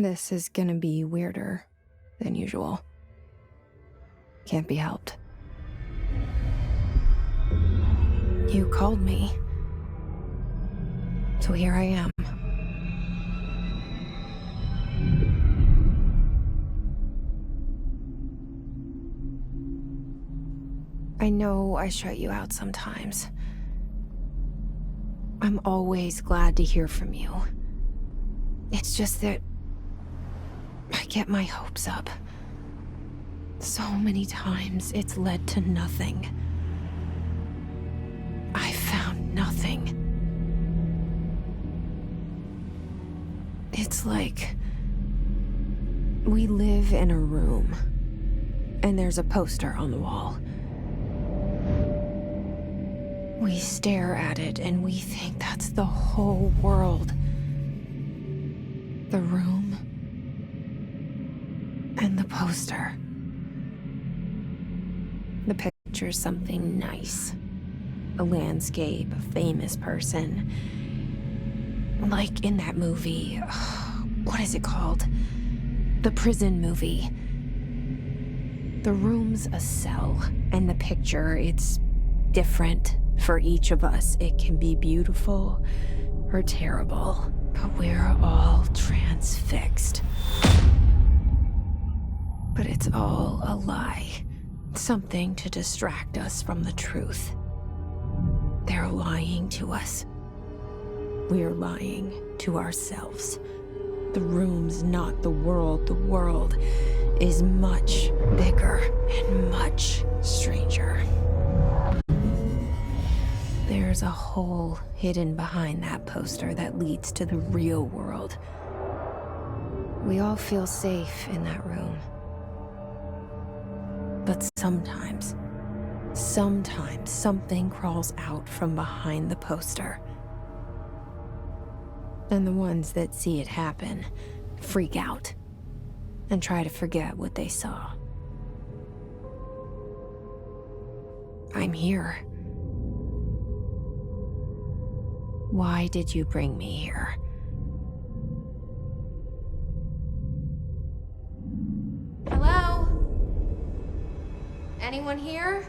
This is gonna be weirder than usual. Can't be helped. You called me. So here I am. I know I shut you out sometimes. I'm always glad to hear from you. It's just that I get my hopes up. So many times it's led to nothing. I found nothing. It's like we live in a room, and there's a poster on the wall. We stare at it and we think that's the whole world. The room and the poster. The picture's something nice. A landscape, a famous person. Like in that movie, what is it called? The prison movie. The room's a cell, and the picture, it's different for each of us. It can be beautiful or terrible, but we're all transfixed. But it's all a lie. Something to distract us from the truth. They're lying to us. We're lying to ourselves. The room's not the world. The world is much bigger and much stranger. There's a hole hidden behind that poster that leads to the real world. We all feel safe in that room. But sometimes something crawls out from behind the poster. And the ones that see it happen freak out and try to forget what they saw. I'm here. Why did you bring me here? Hello? Anyone here?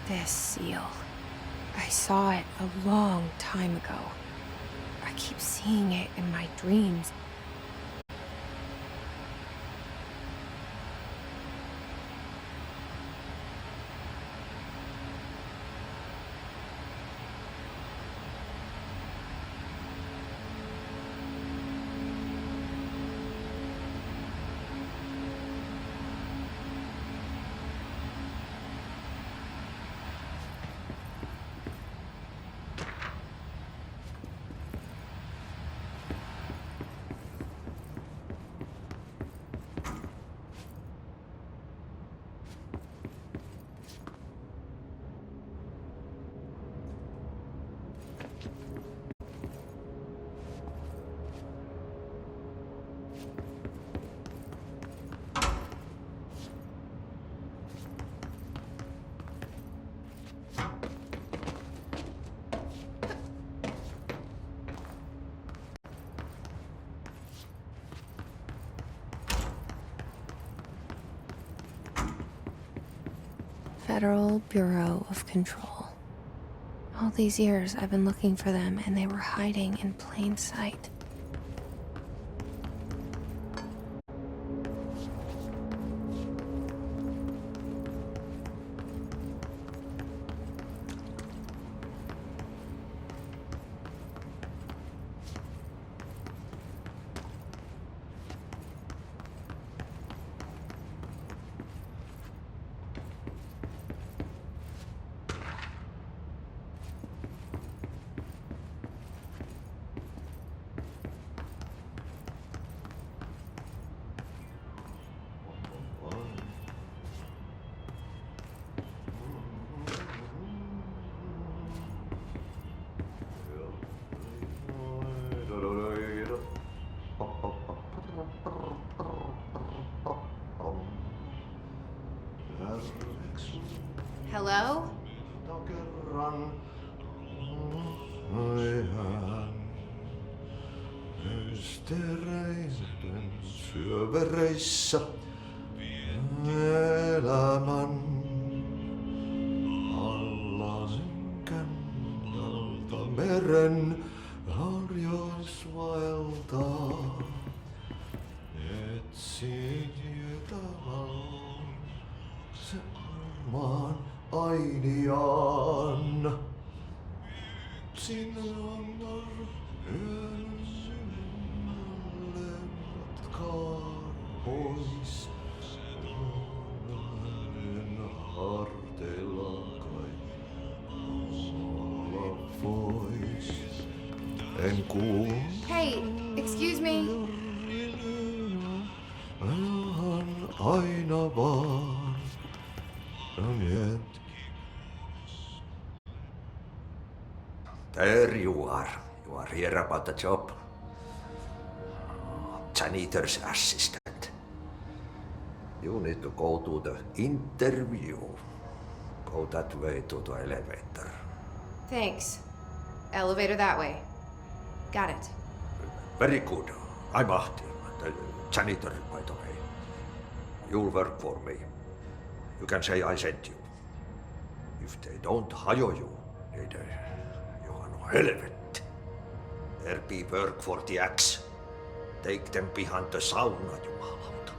This seal. I saw it a long time ago. I keep seeing it in my dreams. Federal Bureau of Control. All these years I've been looking for them, and they were hiding in plain sight. Hello? Östereisen syövereissä elämän alla synkän meren harjoisvaeltaa. Etsin jotain sen maan ainiaan. Sinä on yön syvemmälle matkaa pois. Hänen harteilla kai olla vois. En kuulu. Hey, excuse me. Ajan aina vaan. On yet. There you are. You are here about the job. Janitor's assistant. You need to go to the interview. Go that way to the elevator. Thanks. Elevator that way. Got it. Very good. I'm Ahti, the janitor, by the way. You'll work for me. You can say I sent you. If they don't hire you, you are no helvet. There be work for the axe. Take them behind the sauna, jumalauta.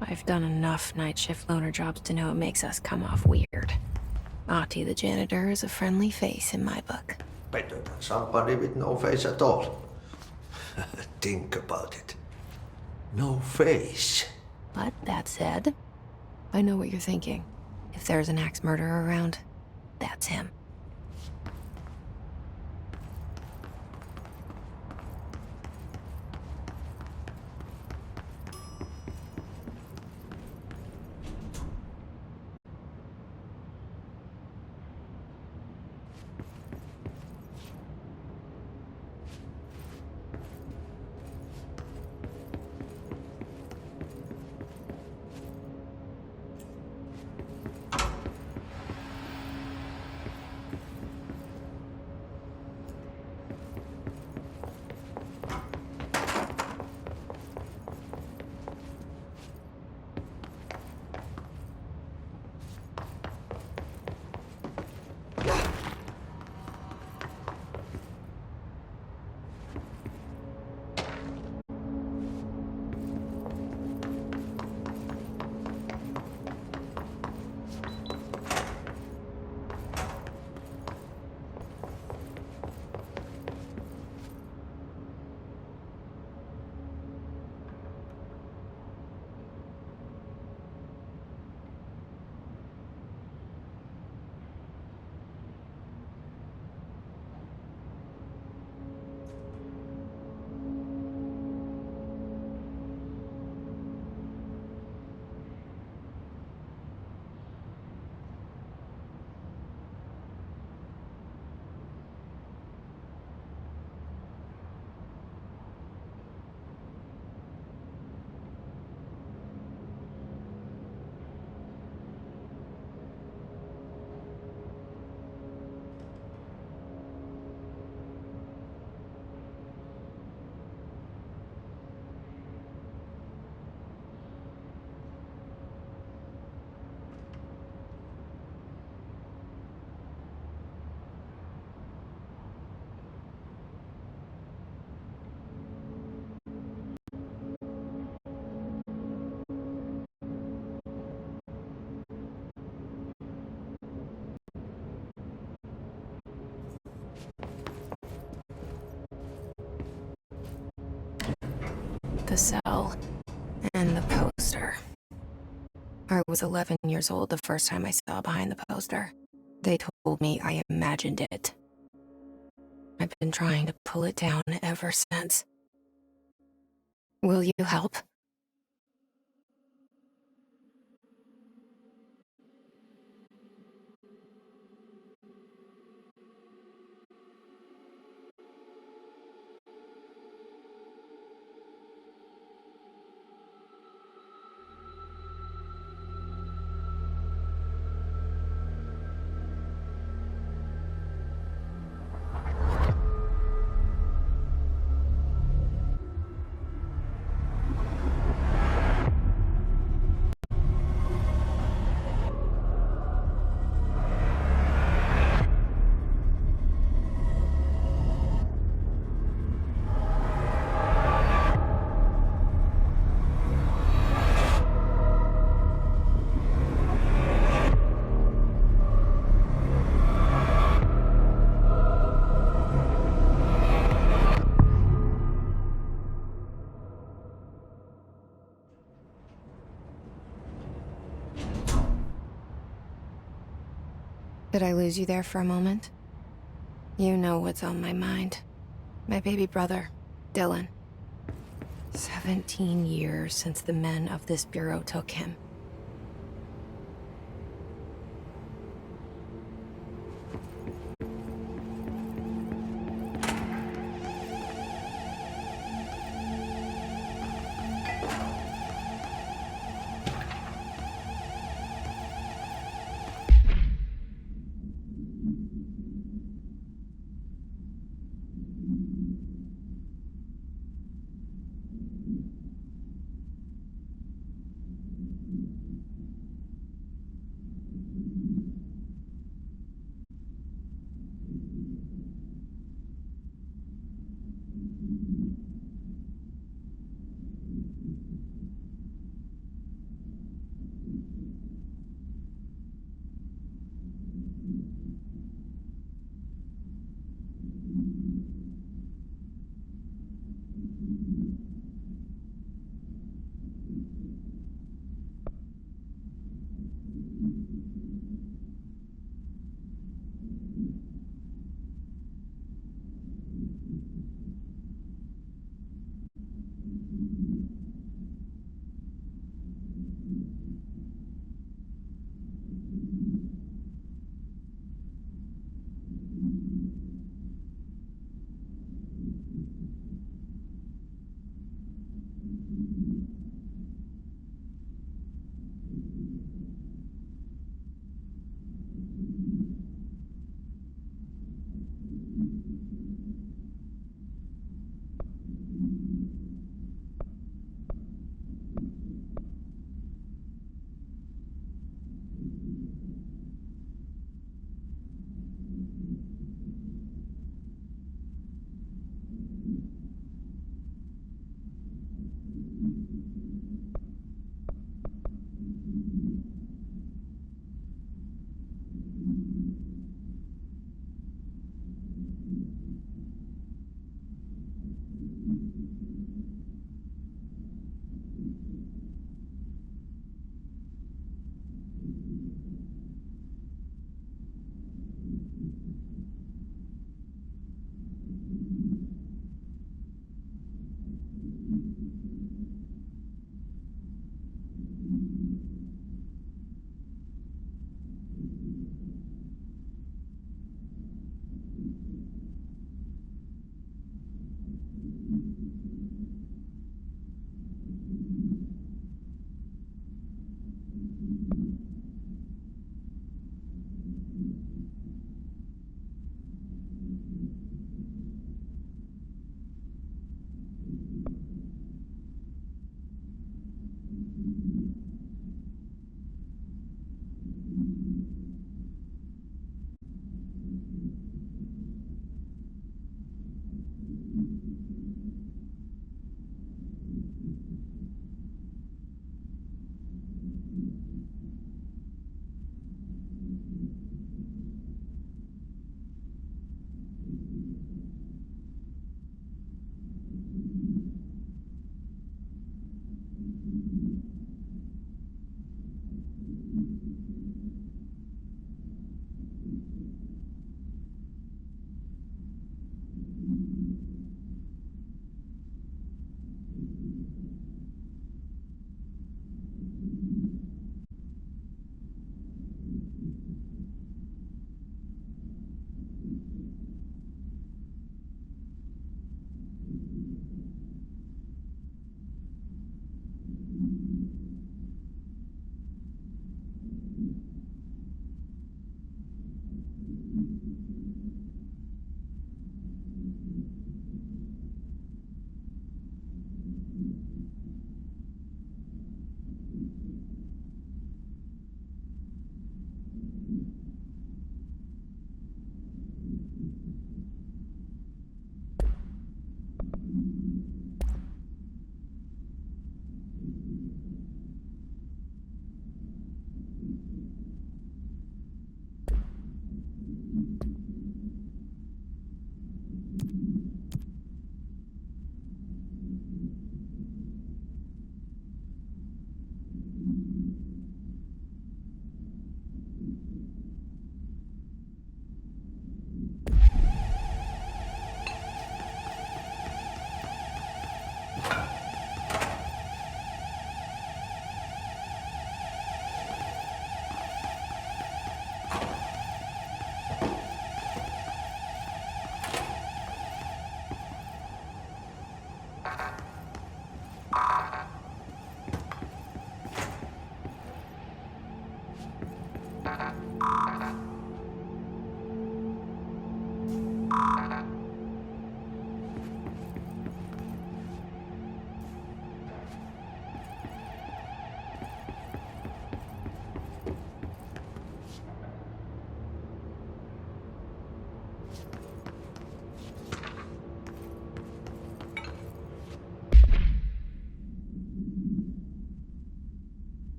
I've done enough night shift loner jobs to know it makes us come off weird. Ahti the janitor is a friendly face in my book. Better than somebody with no face at all. Think about it. No face. But that said, I know what you're thinking. If there's an axe murderer around, that's him. cell. And the poster. I was 11 years old the first time I saw behind the poster. They told me I imagined it. I've been trying to pull it down ever since. Will you help? Did I lose you there for a moment? You know what's on my mind. My baby brother, Dylan. 17 years since the men of this bureau took him.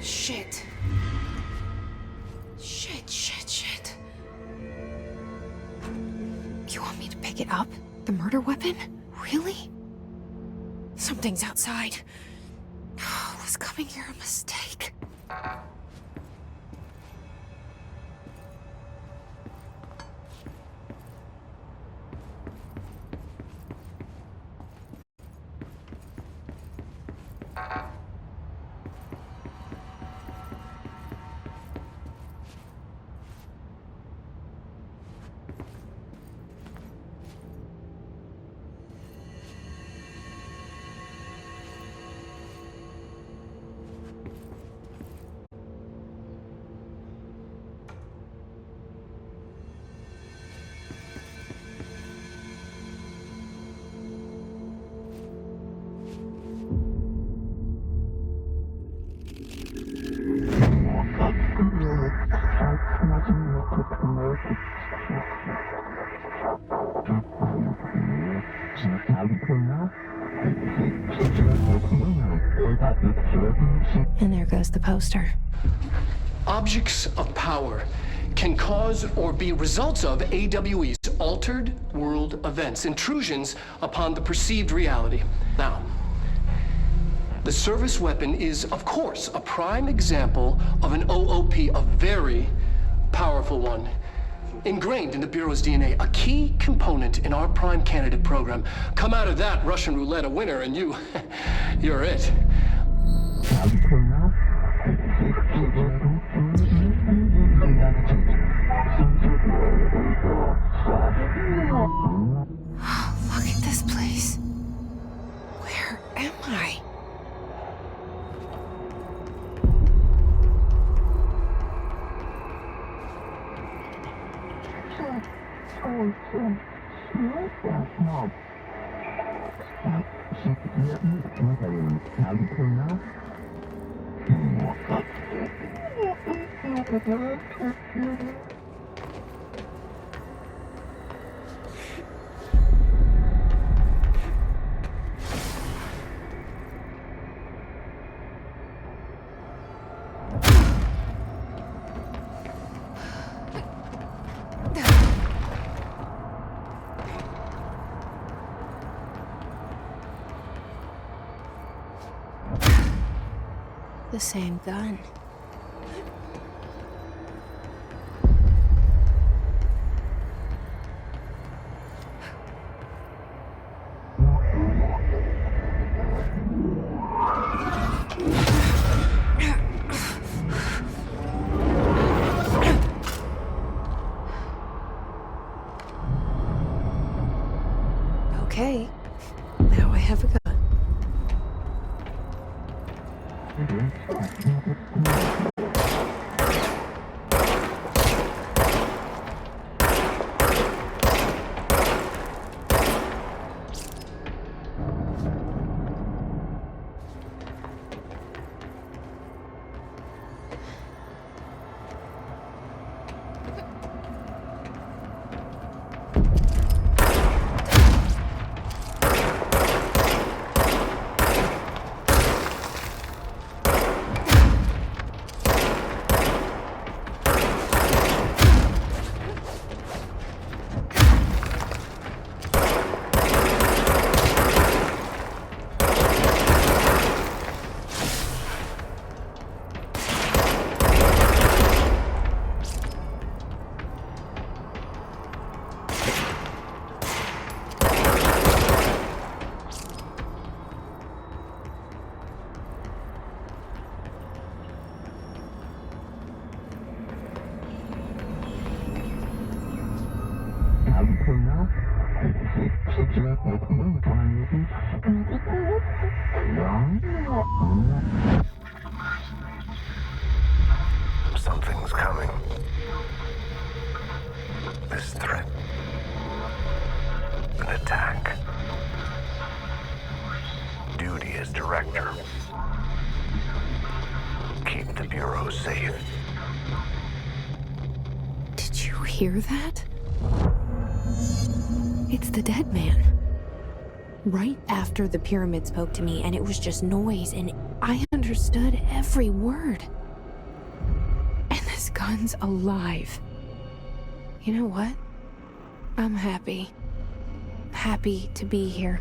Shit. Shit. You want me to pick it up? The murder weapon? Really? Something's outside. Was coming here a mistake? And there goes the poster. Objects of power can cause or be results of AWE's altered world events, intrusions upon the perceived reality. Now, the service weapon is, of course, a prime example of an OOP, a very powerful one, ingrained in the Bureau's DNA, a key component in our prime candidate program. Come out of that Russian roulette a winner and you're it. Look at this place. Where am I? The same gun. Okay, now I have a gun. Something's coming. This threat. An attack. Duty as director. Keep the Bureau safe. Did you hear that? It's the dead man. Right after the pyramid spoke to me, and it was just noise, and I understood every word. And this gun's alive. You know what? I'm happy. Happy to be here.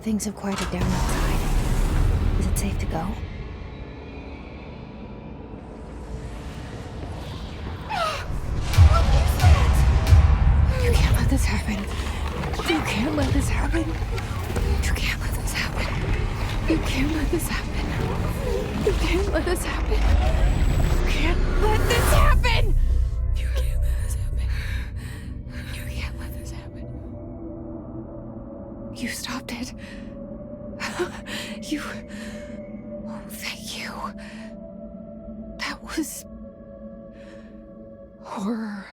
Things have quieted down outside. Is it safe to go? You can't let this happen. You can't let this happen. You can't let this happen. You can't let this happen. You can't let this happen. You can't let this happen. You can't let this happen. You can't let this happen. You stopped it. You... Oh, thank you. That was... horror.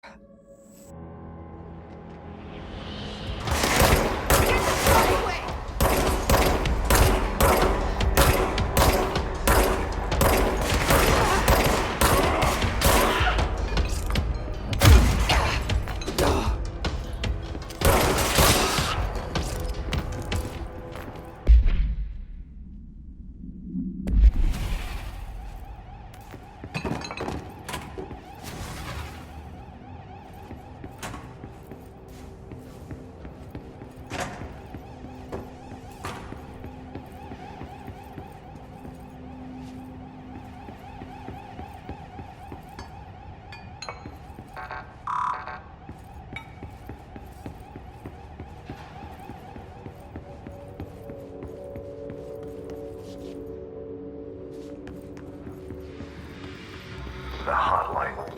The hotline.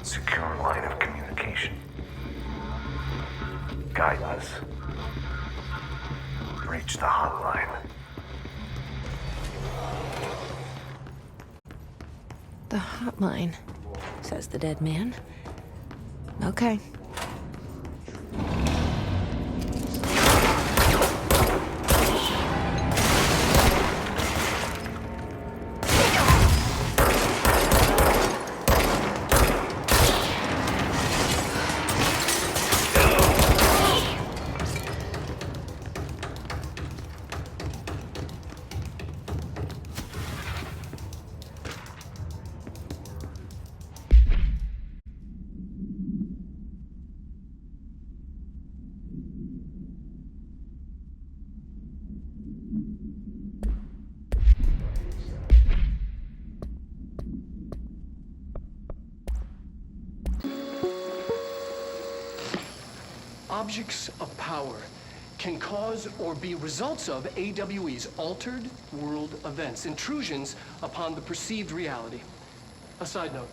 Secure line of communication. Guidance. Reach the hotline. The hotline, says the dead man. Okay. Objects of power can cause or be results of AWE's altered world events, intrusions upon the perceived reality. A side note,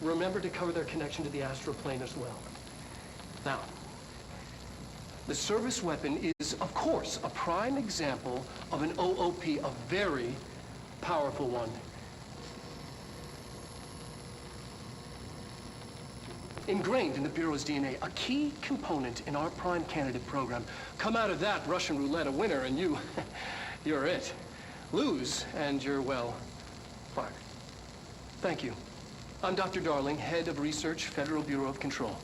remember to cover their connection to the astral plane as well. Now, the service weapon is, of course, a prime example of an OOP, a very powerful one. Ingrained in the Bureau's DNA, a key component in our prime candidate program. Come out of that Russian roulette a winner and you're it. Lose and you're, well, fired. Thank you. I'm Dr. Darling, head of research, Federal Bureau of Control.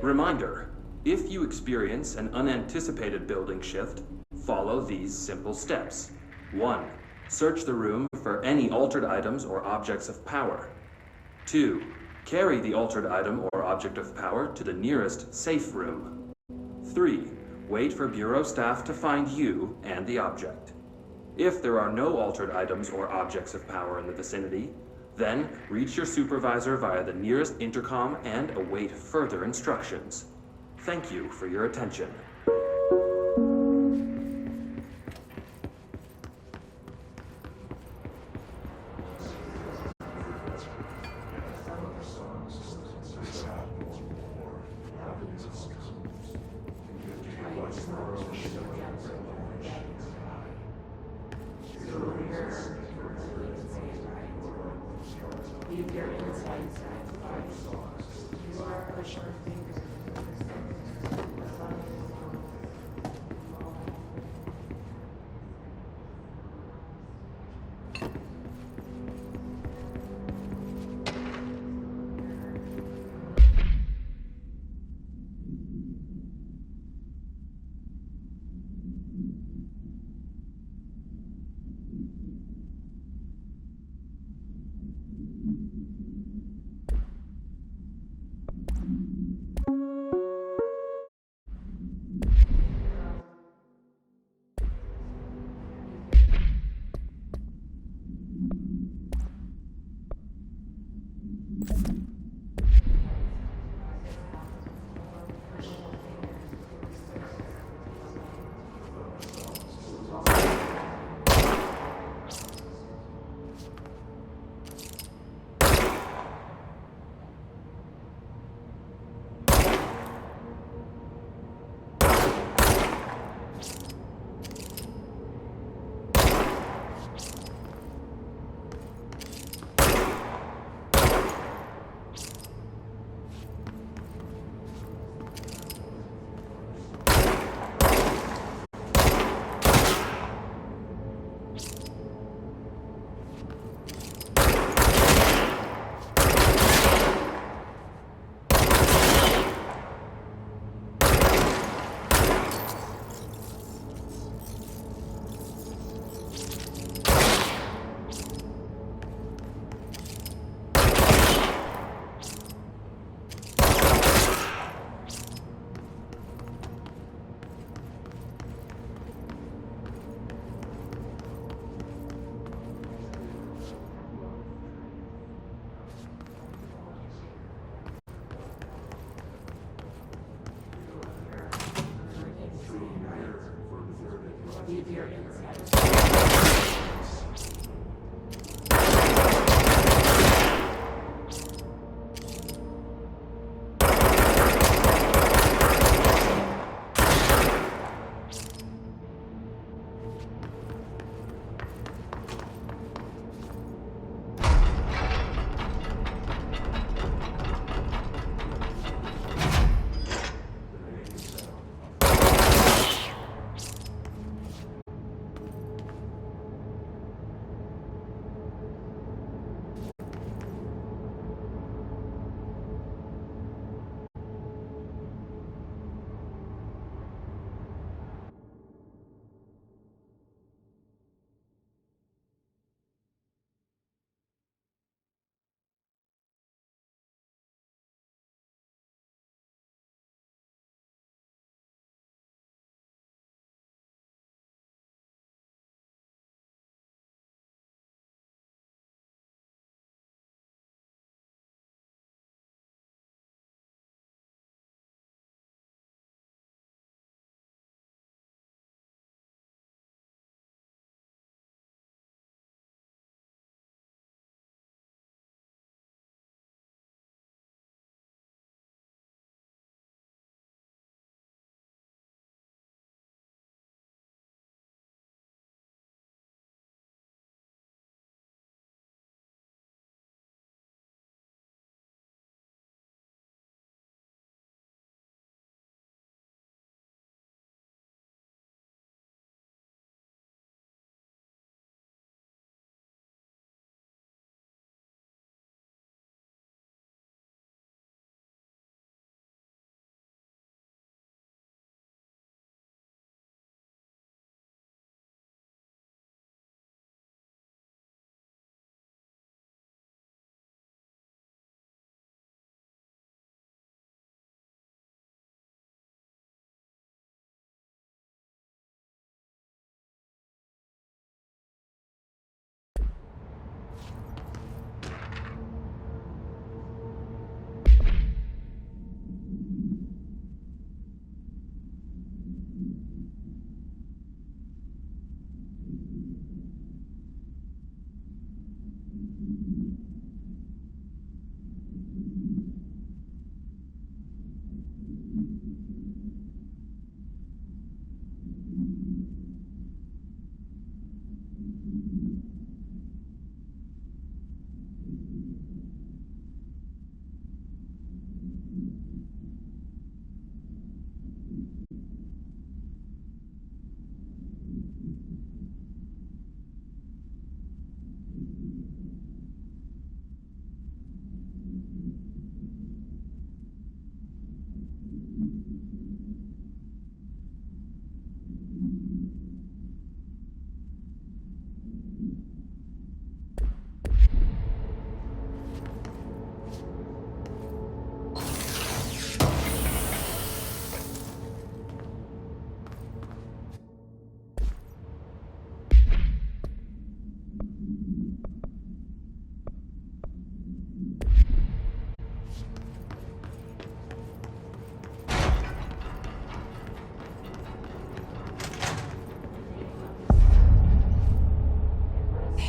Reminder, if you experience an unanticipated building shift, follow these simple steps. 1. Search the room for any altered items or objects of power. 2. Carry the altered item or object of power to the nearest safe room. 3. Wait for Bureau staff to find you and the object. If there are no altered items or objects of power in the vicinity, then reach your supervisor via the nearest intercom and await further instructions. Thank you for your attention.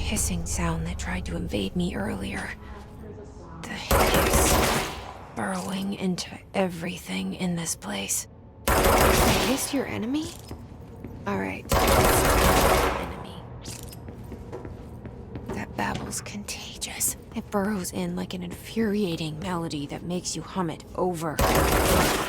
hissing sound that tried to invade me earlier. The hiss burrowing into everything in this place. Is this your enemy? Alright, enemy. That babble's contagious. It burrows in like an infuriating melody that makes you hum it over and over.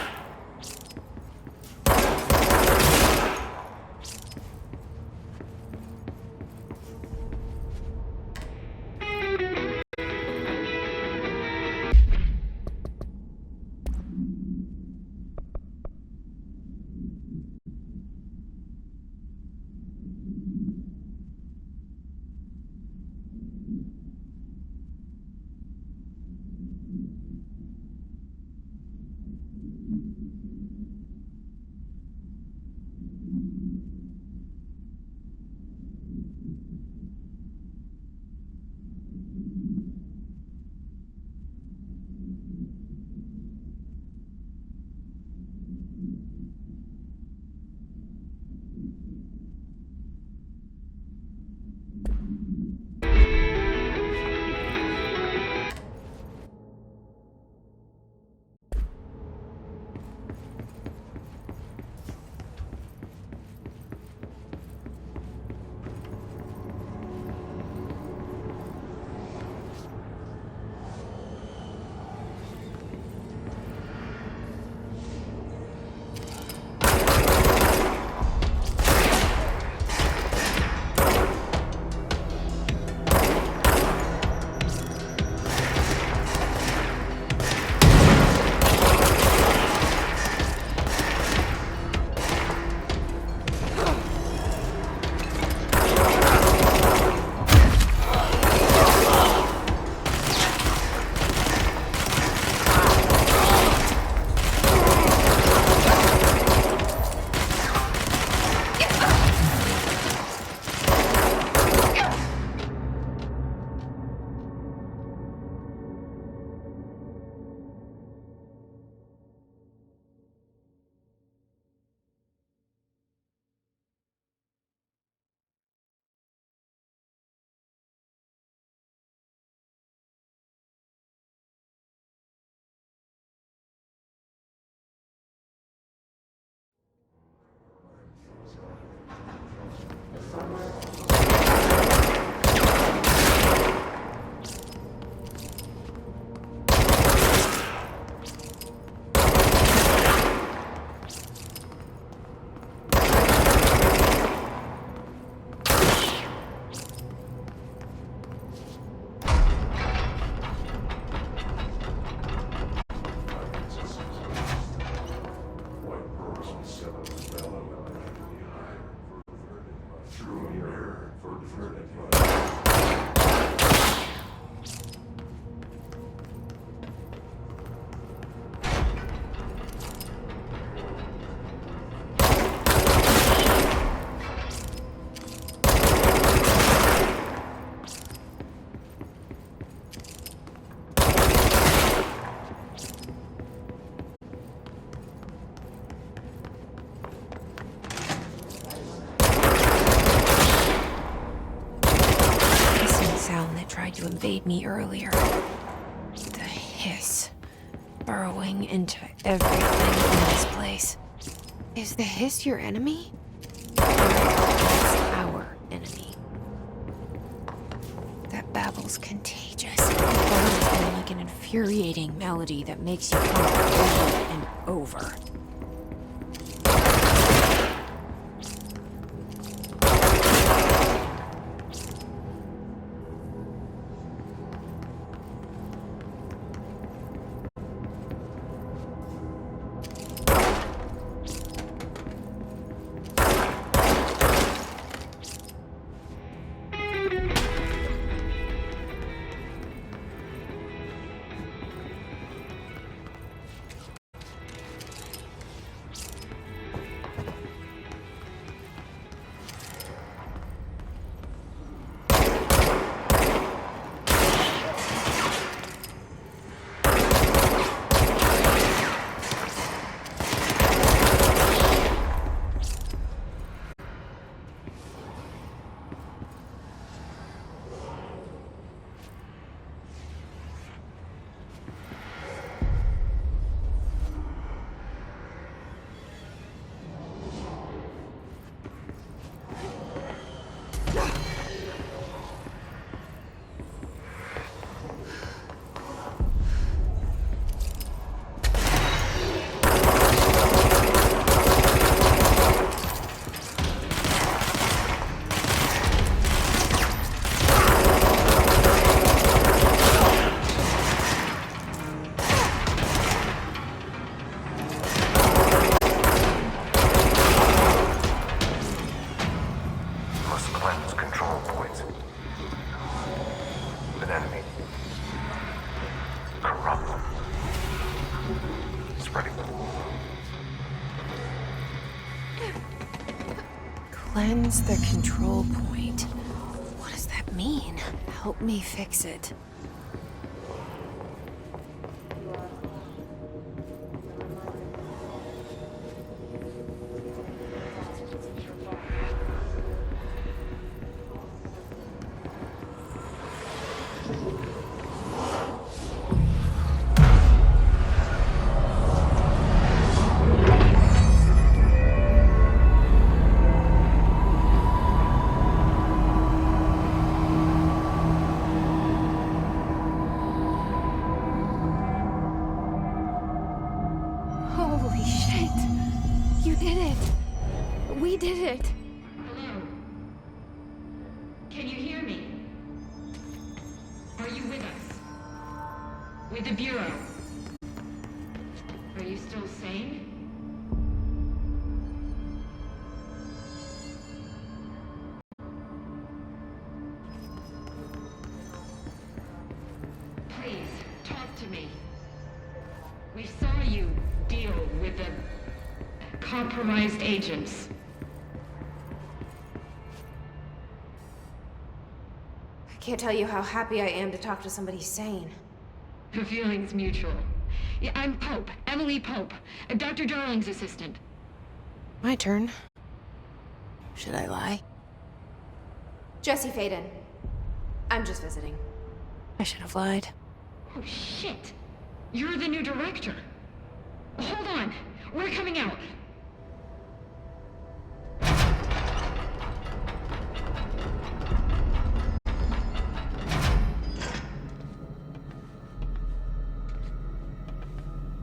Tried to invade me earlier. The hiss burrowing into everything in this place. Is the hiss your enemy? Or it's our enemy? That babble's contagious. It burns in like an infuriating melody that makes you come over and over. Cleanse the control point. What does that mean? Help me fix it. Holy shit! You did it! We did it! Hello? Can you hear me? Are you with us? With the Bureau? Are you still sane? Please, talk to me. We saw you deal with the compromised agents. I can't tell you how happy I am to talk to somebody sane. The feeling's mutual. Yeah, I'm Pope, Emily Pope, Dr. Darling's assistant. My turn. Should I lie? Jesse Faden. I'm just visiting. I should have lied. Oh, shit. You're the new director. Hold on. We're coming out.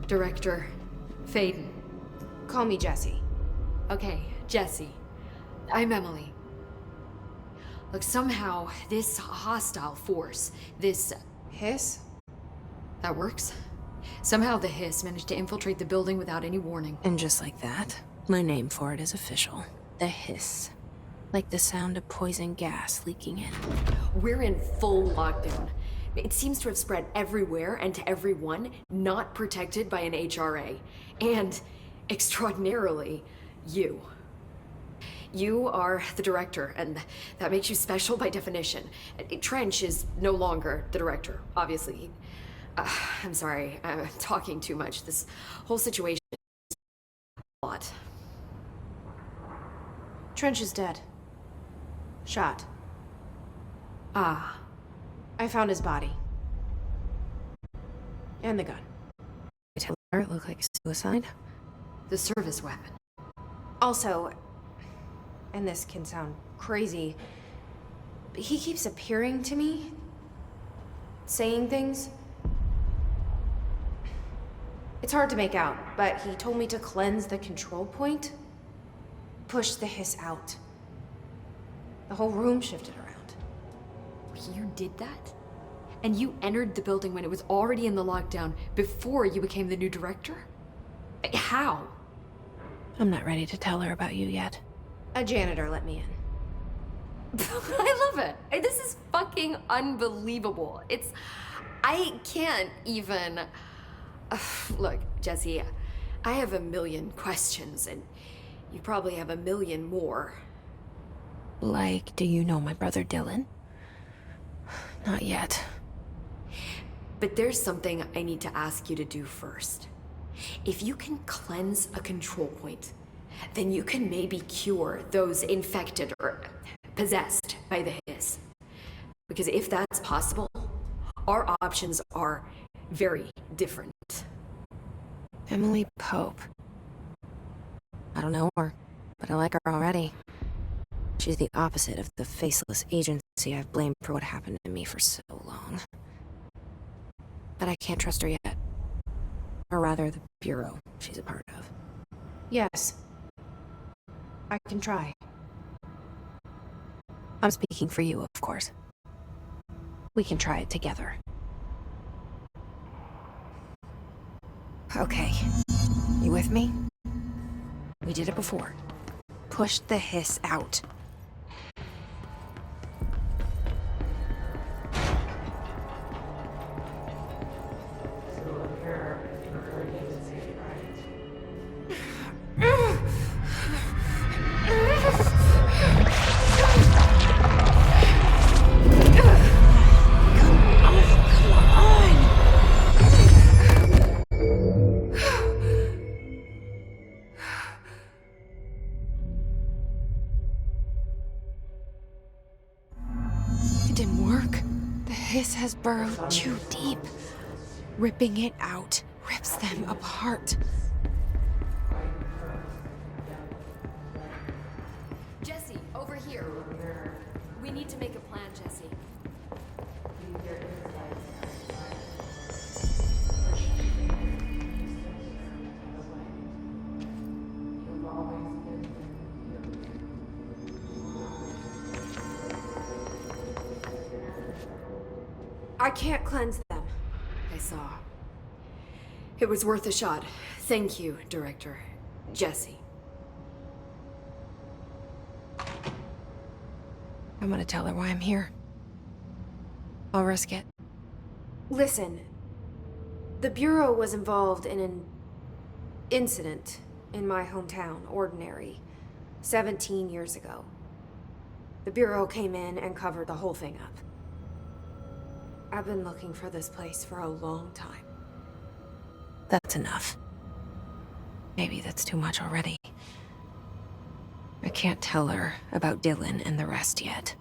Director Faden. Call me Jesse. Okay, Jesse. I'm Emily. Look, somehow this hostile force, this... Hiss? That works? Somehow the Hiss managed to infiltrate the building without any warning. And just like that, my name for it is official. The Hiss. Like the sound of poison gas leaking in. We're in full lockdown. It seems to have spread everywhere and to everyone not protected by an HRA. And, extraordinarily, you. You are the director, and that makes you special by definition. Trench is no longer the director, obviously. I'm sorry, I'm talking too much. This whole situation is a lot. Trench is dead. Shot. Ah. I found his body. And the gun. Tell her it looked like a suicide. The service weapon. Also, and this can sound crazy, but he keeps appearing to me, saying things. It's hard to make out, but he told me to cleanse the control point, push the hiss out. The whole room shifted around. You did that? And you entered the building when it was already in the lockdown before you became the new director? How? I'm not ready to tell her about you yet. A janitor let me in. I love it. This is fucking unbelievable. I can't even... Look, Jesse, I have a million questions, and you probably have a million more. Like, do you know my brother Dylan? Not yet. But there's something I need to ask you to do first. If you can cleanse a control point, then you can maybe cure those infected or possessed by the hiss. Because if that's possible, our options are very different. Emily Pope. I don't know her, but I like her already. She's the opposite of the faceless agency I've blamed for what happened to me for so long. But I can't trust her yet. Or rather, the Bureau she's a part of. Yes. I can try. I'm speaking for you, of course. We can try it together. Okay. You with me? We did it before. Push the hiss out. Has burrowed too deep. Ripping it out rips them apart. Jesse, over here. We need to make a plan, Jesse. I can't cleanse them. I saw. It was worth a shot. Thank you, Director. Jesse. I'm gonna tell her why I'm here. I'll risk it. Listen. The Bureau was involved in an incident in my hometown, Ordinary, 17 years ago. The Bureau came in and covered the whole thing up. I've been looking for this place for a long time. That's enough. Maybe that's too much already. I can't tell her about Dylan and the rest yet.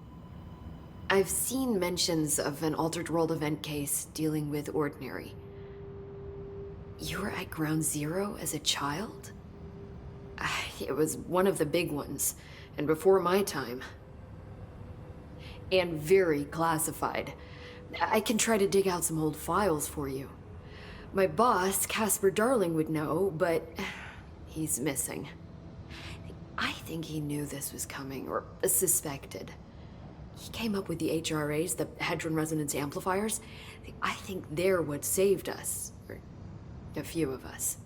I've seen mentions of an Altered World event case dealing with Ordinary. You were at Ground Zero as a child? It was one of the big ones, and before my time. And very classified. I can try to dig out some old files for you. My boss, Casper Darling, would know, but he's missing. I think he knew this was coming, or suspected. He came up with the HRAs, the Hadron Resonance Amplifiers. I think they're what saved us, or a few of us.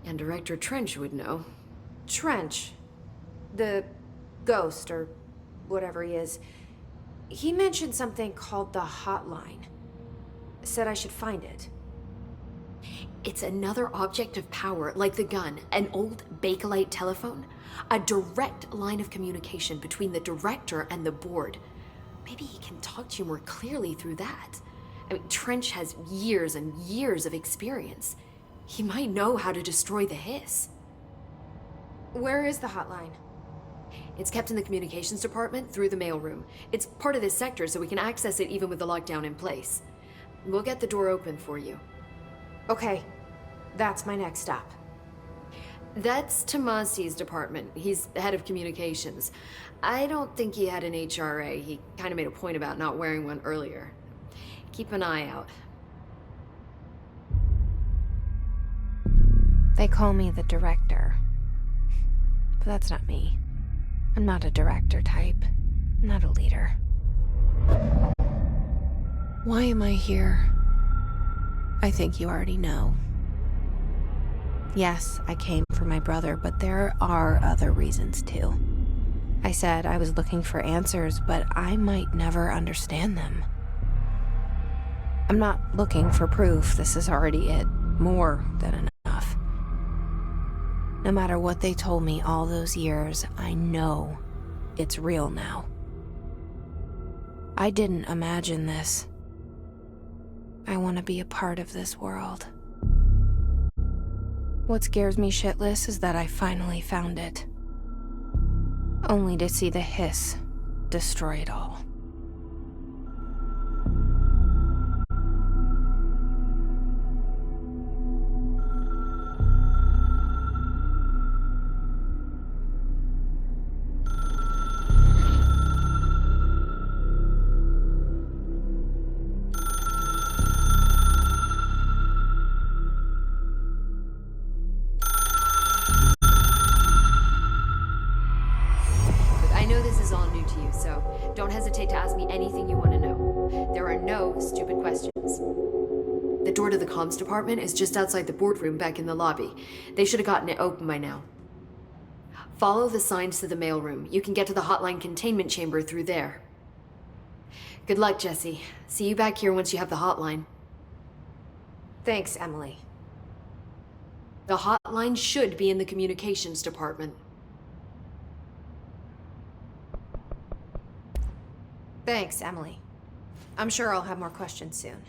And Director Trench would know. Trench? The Ghost, or whatever he is, he mentioned something called the Hotline. Said I should find it. It's another object of power, like the gun, an old Bakelite telephone. A direct line of communication between the director and the board. Maybe he can talk to you more clearly through that. I mean, Trench has years and years of experience. He might know how to destroy the Hiss. Where is the Hotline? It's kept in the communications department through the mailroom. It's part of this sector, so we can access it even with the lockdown in place. We'll get the door open for you. Okay, that's my next stop. That's Tomasi's department. He's the head of communications. I don't think he had an HRA. He kind of made a point about not wearing one earlier. Keep an eye out. They call me the director. But that's not me. I'm not a director type. I'm not a leader. Why am I here? I think you already know. Yes, I came for my brother, but there are other reasons too. I said I was looking for answers, but I might never understand them. I'm not looking for proof. This is already it. More than enough. No matter what they told me all those years, I know it's real now. I didn't imagine this. I want to be a part of this world. What scares me shitless is that I finally found it. Only to see the Hiss destroy it all. Don't hesitate to ask me anything you want to know. There are no stupid questions. The door to the comms department is just outside the boardroom back in the lobby. They should have gotten it open by now. Follow the signs to the mailroom. You can get to the hotline containment chamber through there. Good luck, Jesse. See you back here once you have the hotline. Thanks, Emily. The hotline should be in the communications department. Thanks, Emily. I'm sure I'll have more questions soon.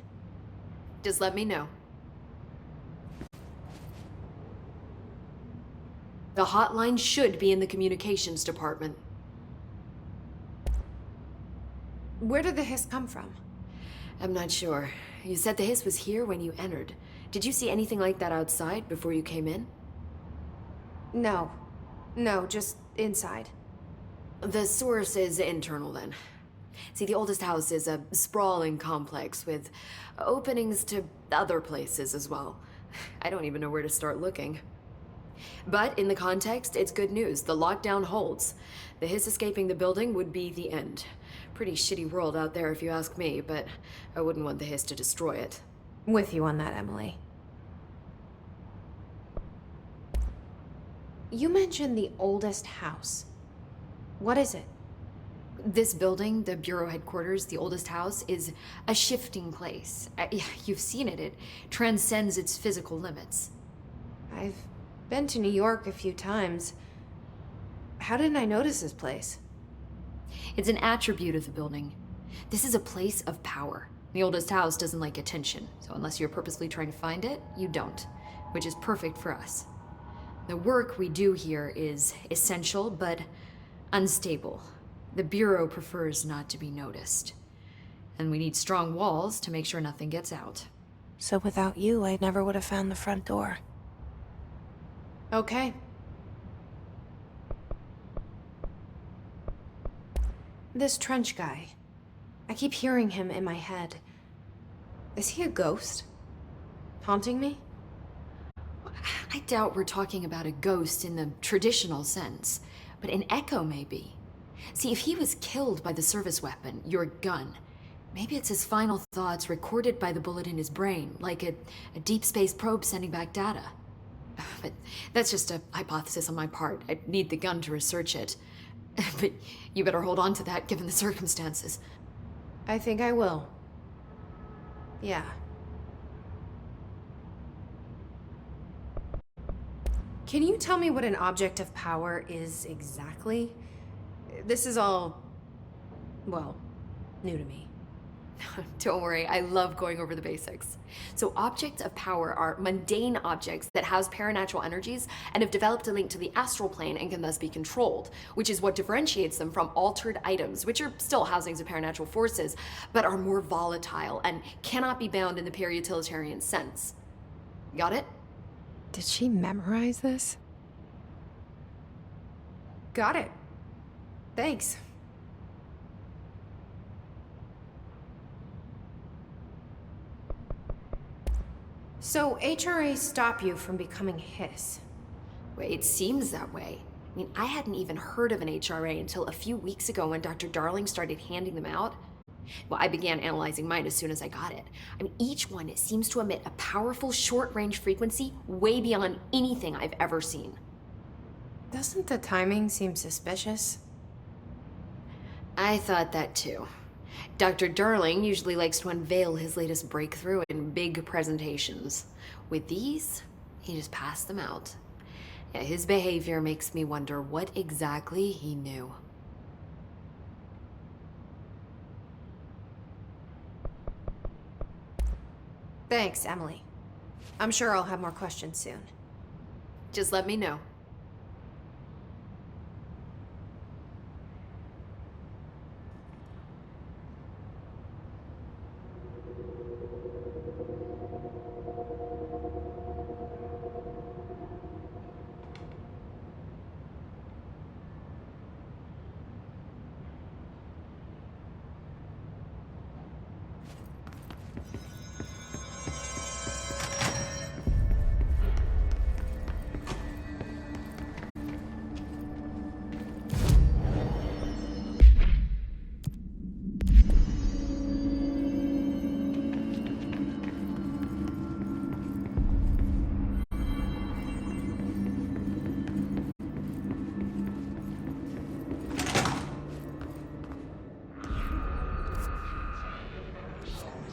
Just let me know. The hotline should be in the communications department. Where did the Hiss come from? I'm not sure. You said the Hiss was here when you entered. Did you see anything like that outside before you came in? No. No, just inside. The source is internal then. See, the oldest house is a sprawling complex with openings to other places as well. I don't even know where to start looking. But in the context, it's good news. The lockdown holds. The Hiss escaping the building would be the end. Pretty shitty world out there if you ask me, but I wouldn't want the Hiss to destroy it. With you on that, Emily. You mentioned the oldest house. What is it? This building, the Bureau headquarters, the oldest house, is a shifting place. You've seen it. It transcends its physical limits. I've been to New York a few times. How didn't I notice this place? It's an attribute of the building. This is a place of power. The oldest house doesn't like attention, so unless you're purposely trying to find it, you don't, which is perfect for us. The work we do here is essential, but unstable. The Bureau prefers not to be noticed. And we need strong walls to make sure nothing gets out. So without you, I never would have found the front door. Okay. This Trench guy. I keep hearing him in my head. Is he a ghost? Haunting me? I doubt we're talking about a ghost in the traditional sense, but an echo maybe. See, if he was killed by the service weapon, your gun, maybe it's his final thoughts recorded by the bullet in his brain, like a deep space probe sending back data. But that's just a hypothesis on my part. I'd need the gun to research it. But you better hold on to that given the circumstances. I think I will. Yeah. Can you tell me what an object of power is exactly? This is all, well, new to me. Don't worry, I love going over the basics. So objects of power are mundane objects that house paranatural energies and have developed a link to the astral plane and can thus be controlled, which is what differentiates them from altered items, which are still housings of paranatural forces, but are more volatile and cannot be bound in the pure utilitarian sense. Got it? Did she memorize this? Got it. Thanks. So HRA stop you from becoming Hiss? Well, it seems that way. I mean, I hadn't even heard of an HRA until a few weeks ago when Dr. Darling started handing them out. Well, I began analyzing mine as soon as I got it. I mean, each one seems to emit a powerful short-range frequency way beyond anything I've ever seen. Doesn't the timing seem suspicious? I thought that too. Dr. Darling usually likes to unveil his latest breakthrough in big presentations. With these, he just passed them out. Yeah, his behavior makes me wonder what exactly he knew. Thanks, Emily. I'm sure I'll have more questions soon. Just let me know.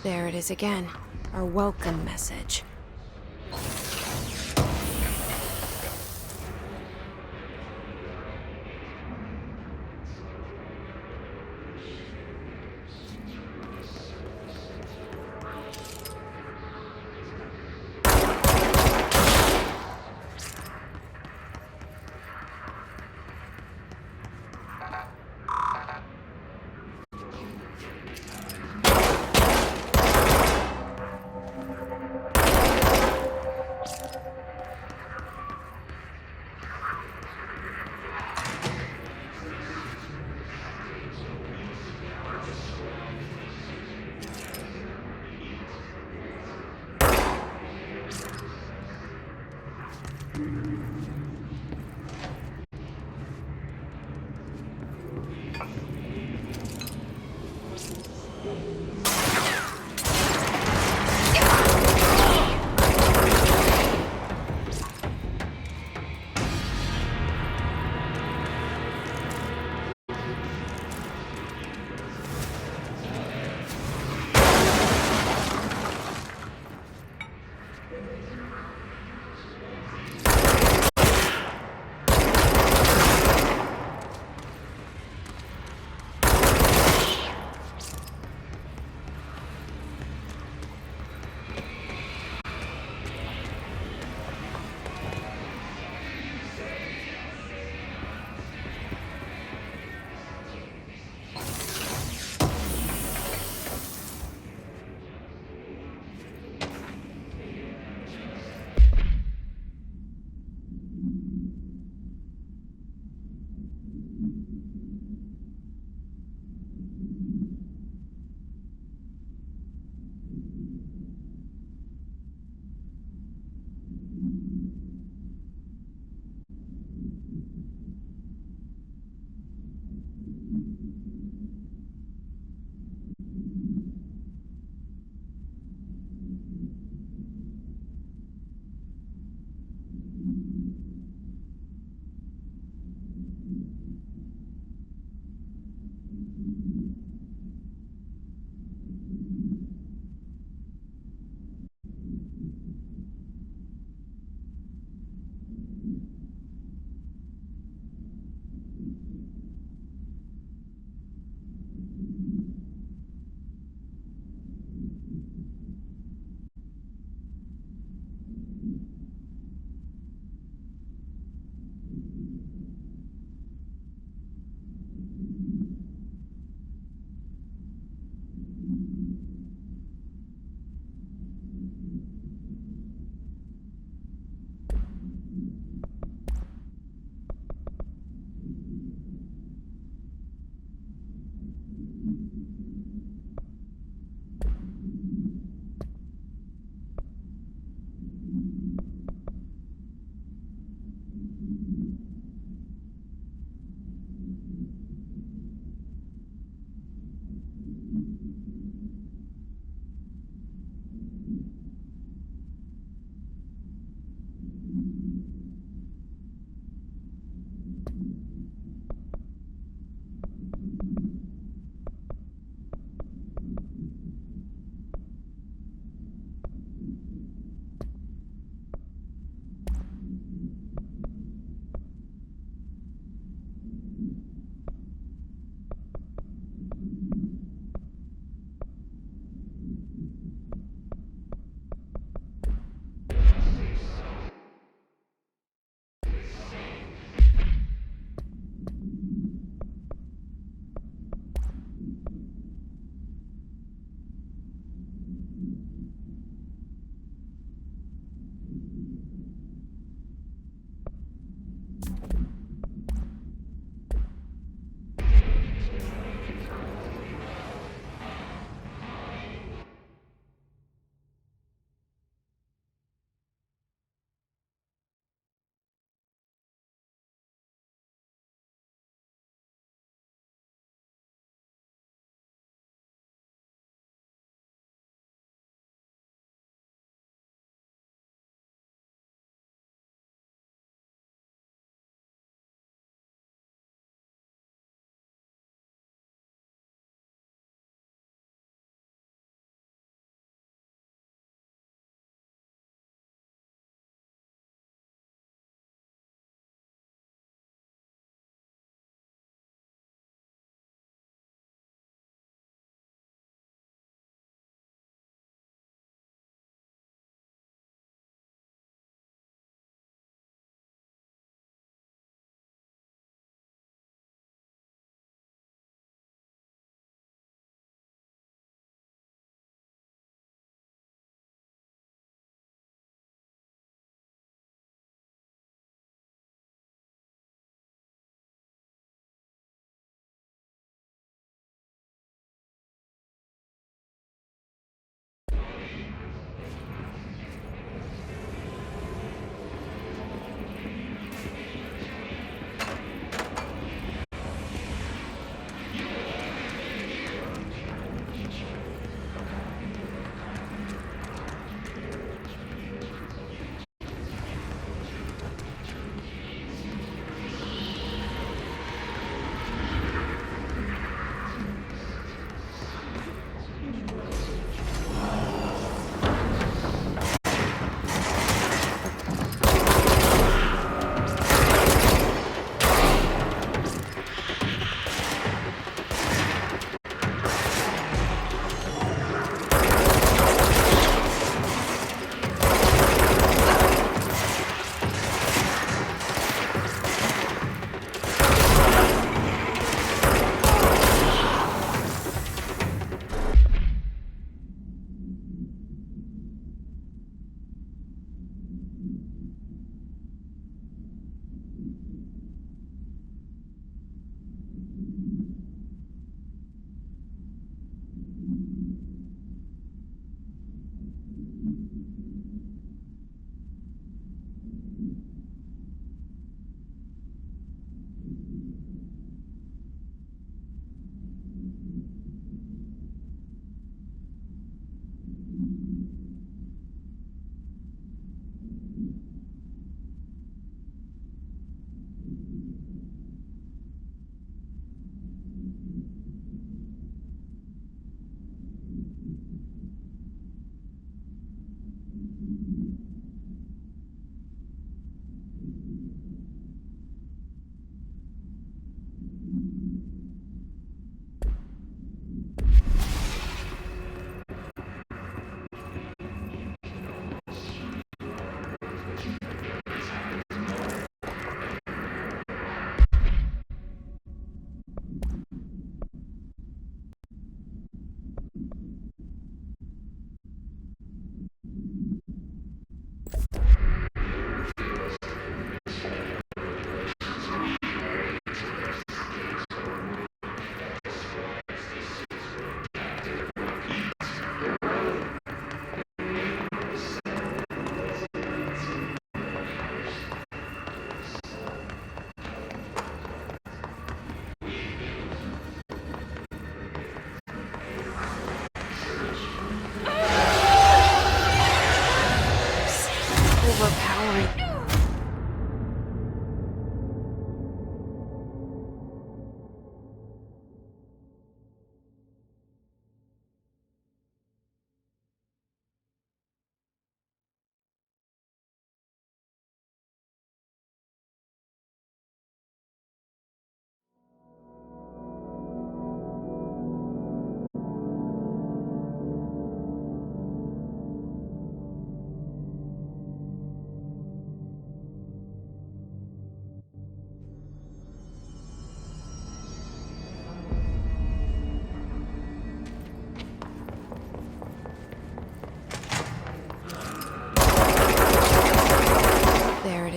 There it is again. Our welcome message.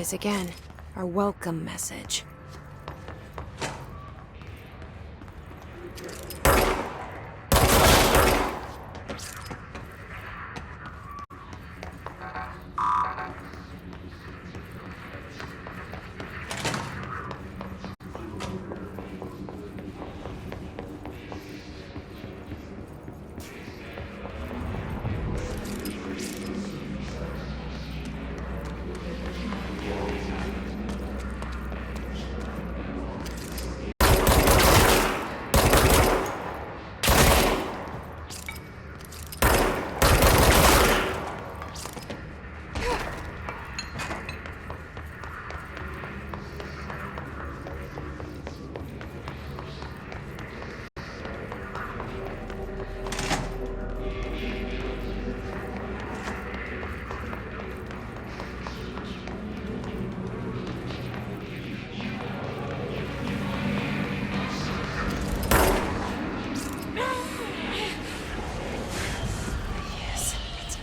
is again. Our welcome message.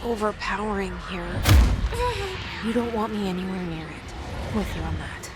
Overpowering here. You don't want me anywhere near it. With you on that.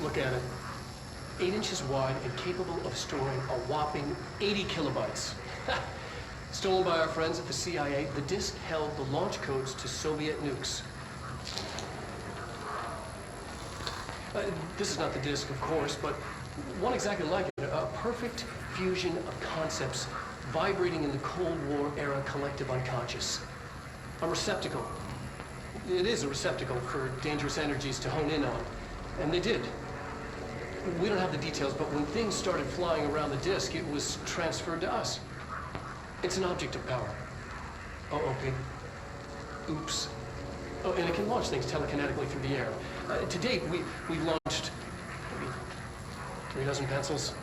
Just look at it. 8 inches wide and capable of storing a whopping 80 kilobytes. Stolen by our friends at the CIA, the disk held the launch codes to Soviet nukes. This is not the disk, of course, but one exactly like it. A perfect fusion of concepts vibrating in the Cold War era collective unconscious. A receptacle. It is a receptacle for dangerous energies to hone in on. And they did. We don't have the details, but when things started flying around the disk, it was transferred to us. It's an object of power. OOP. Oops. Oh, and it can launch things telekinetically through the air. To date, we've launched maybe 3 dozen pencils.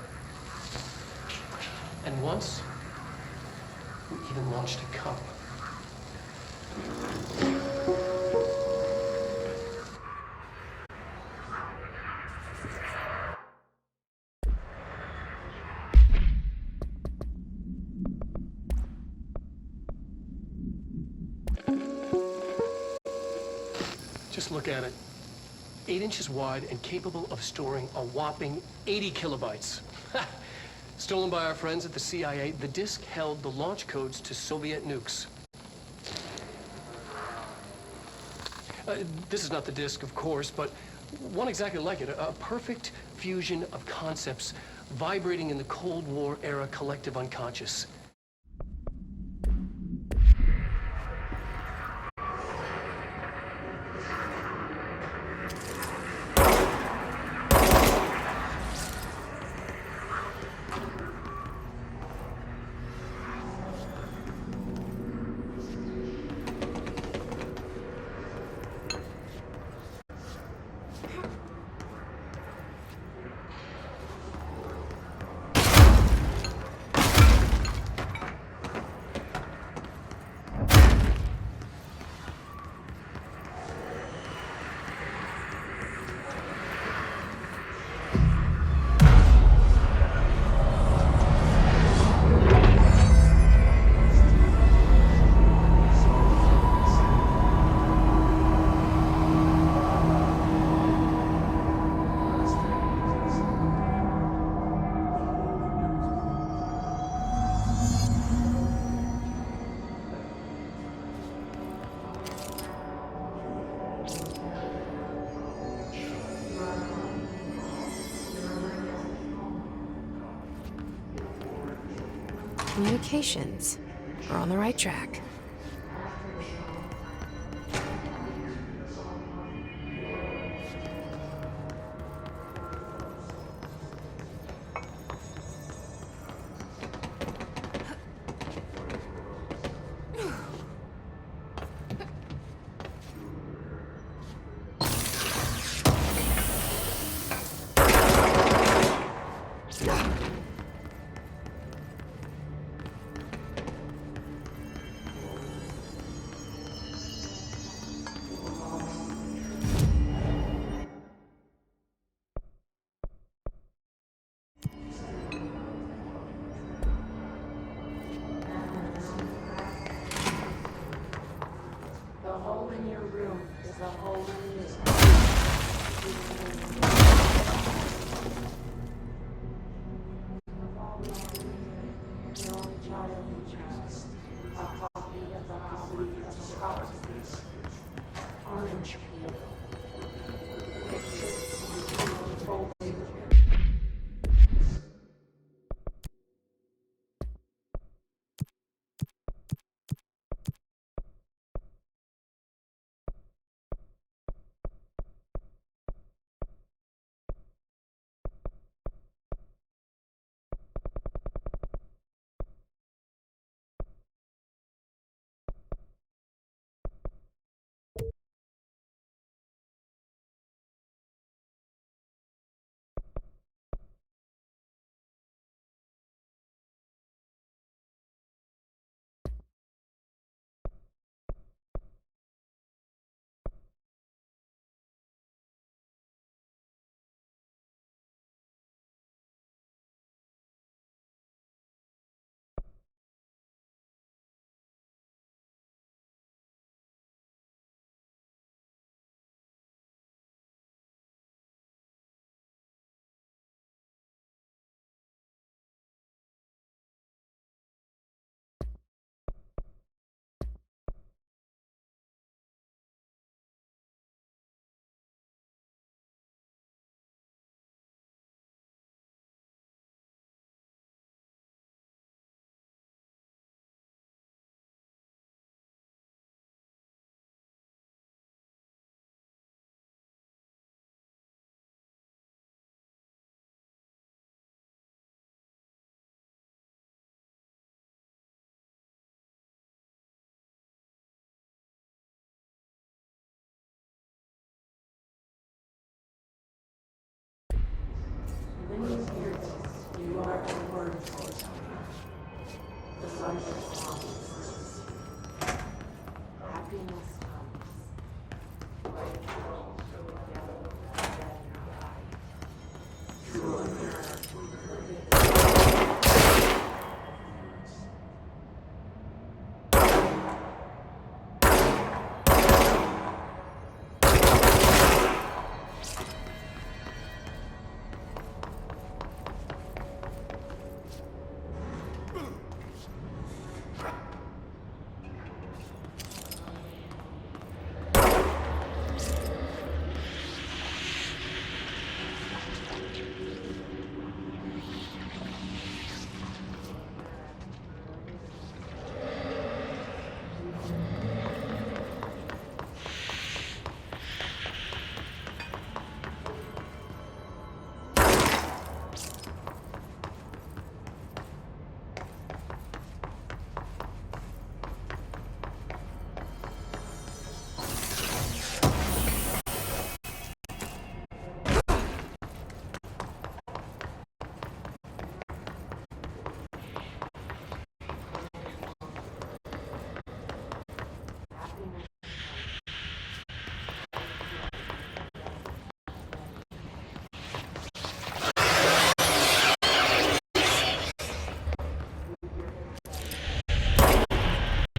And once, we even launched a cup. Just look at it. 8 inches wide and capable of storing a whopping 80 kilobytes. Stolen by our friends at the CIA, the disk held the launch codes to Soviet nukes. This is not the disk, of course, but one exactly like it. A perfect fusion of concepts vibrating in the Cold War era collective unconscious. Communications. We're on the right track.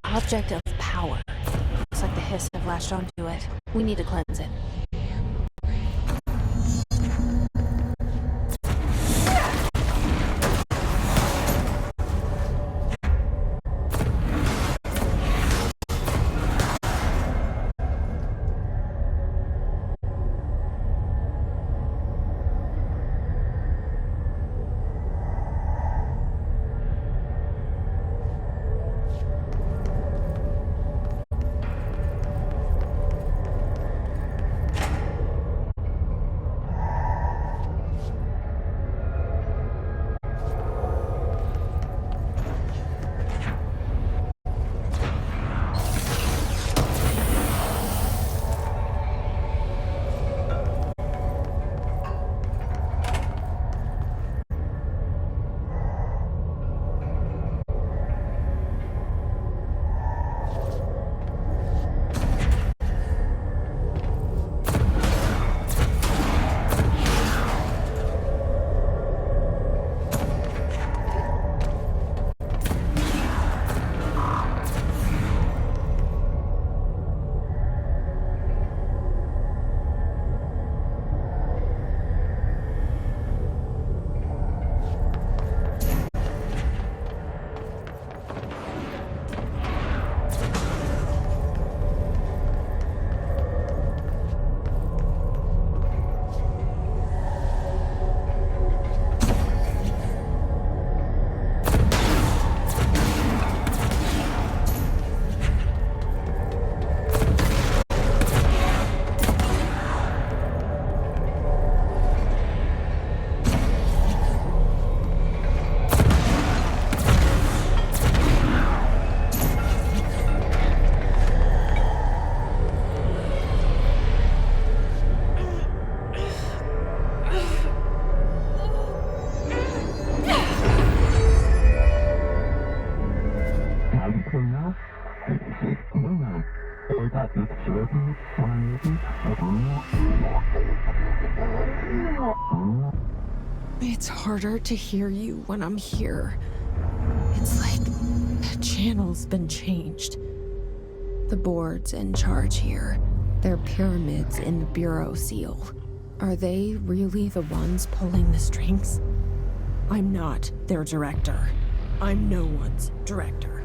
Object of power. Looks like the hiss have latched onto it. We need to cleanse it. It's harder to hear you when I'm here. It's like the channel's been changed. The board's in charge here. They're pyramids in the Bureau seal. Are they really the ones pulling the strings? I'm not their director. I'm no one's director.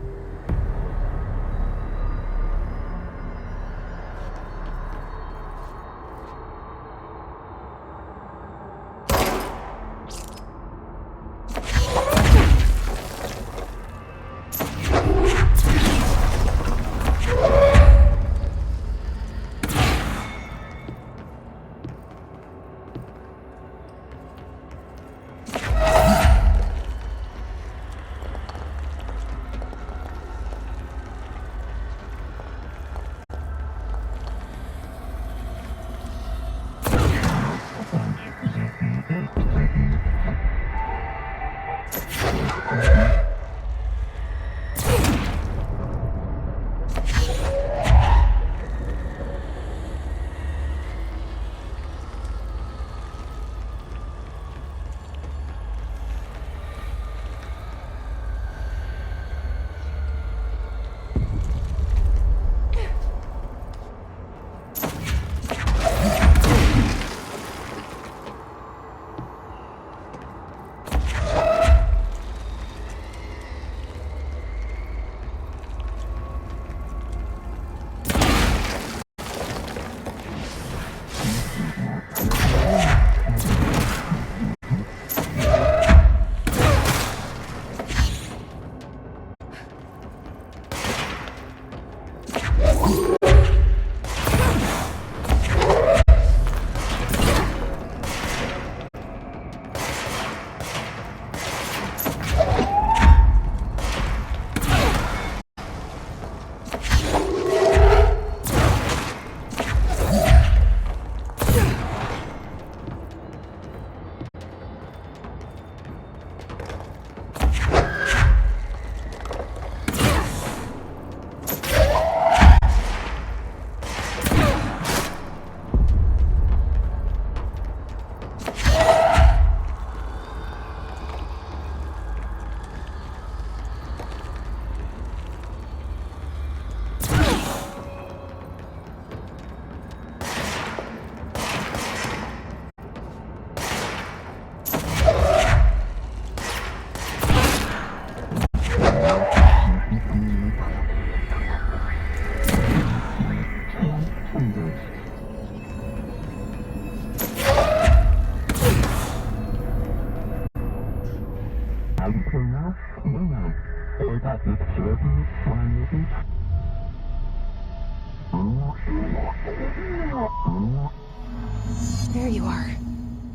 There you are.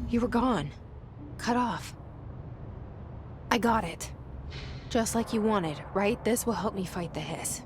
You were gone. Cut off. I got it. Just like you wanted, right? This will help me fight the Hiss.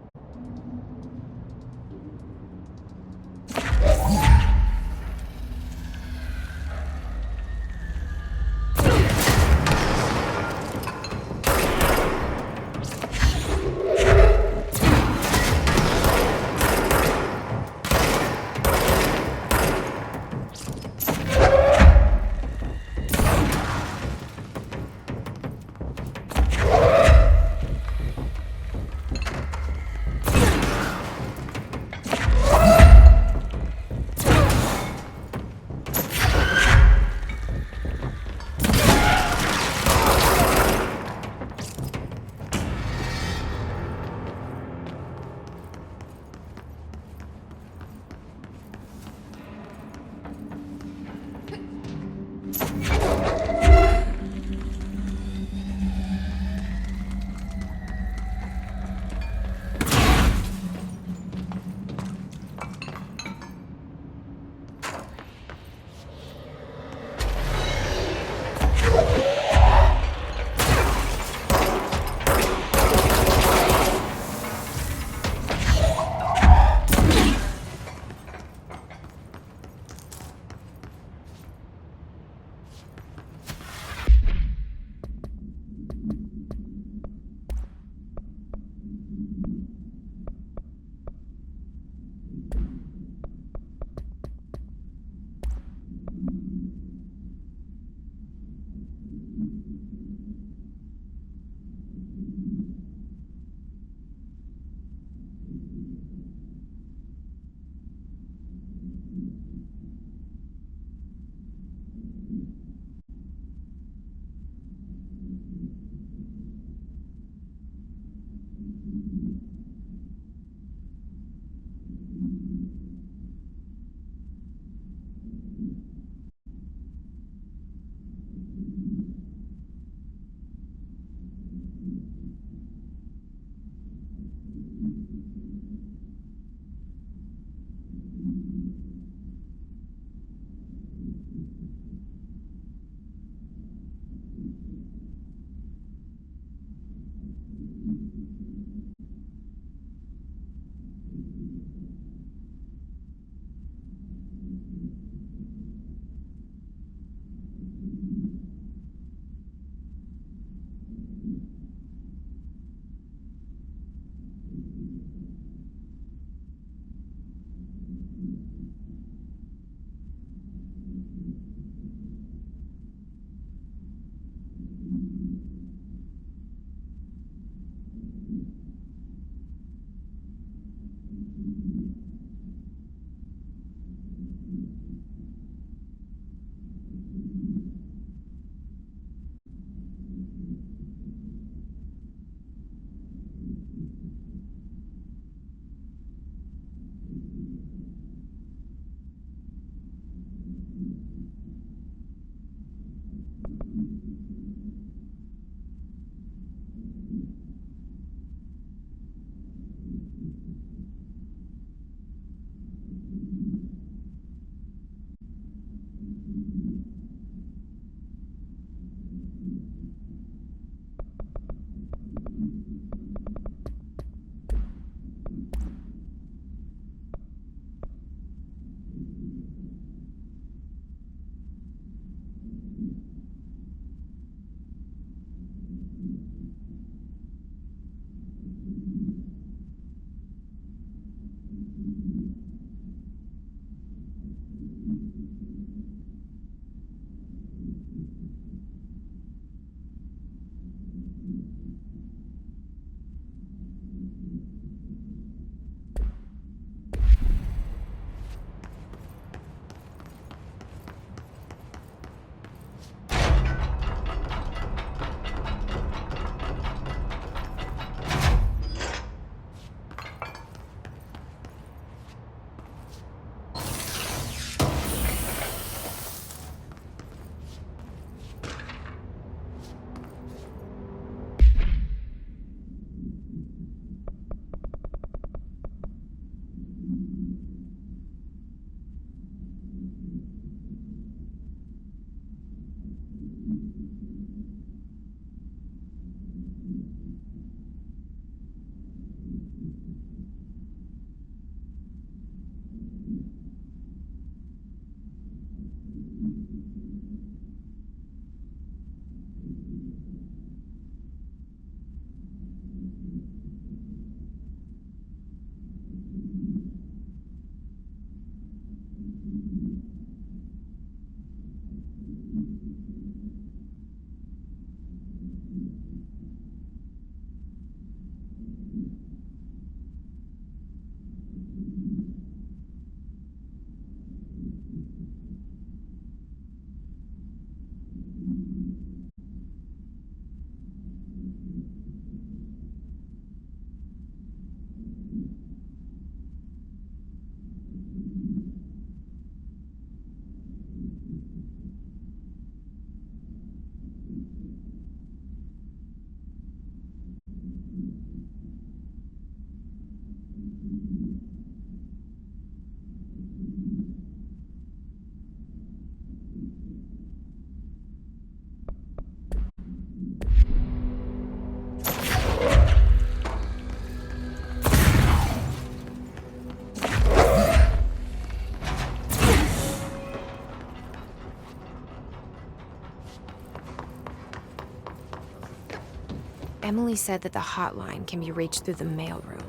Emily said that the hotline can be reached through the mailroom.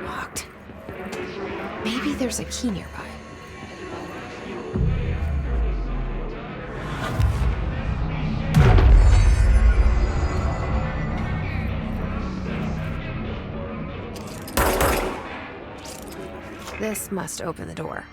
Locked. Maybe there's a key nearby. This must open the door.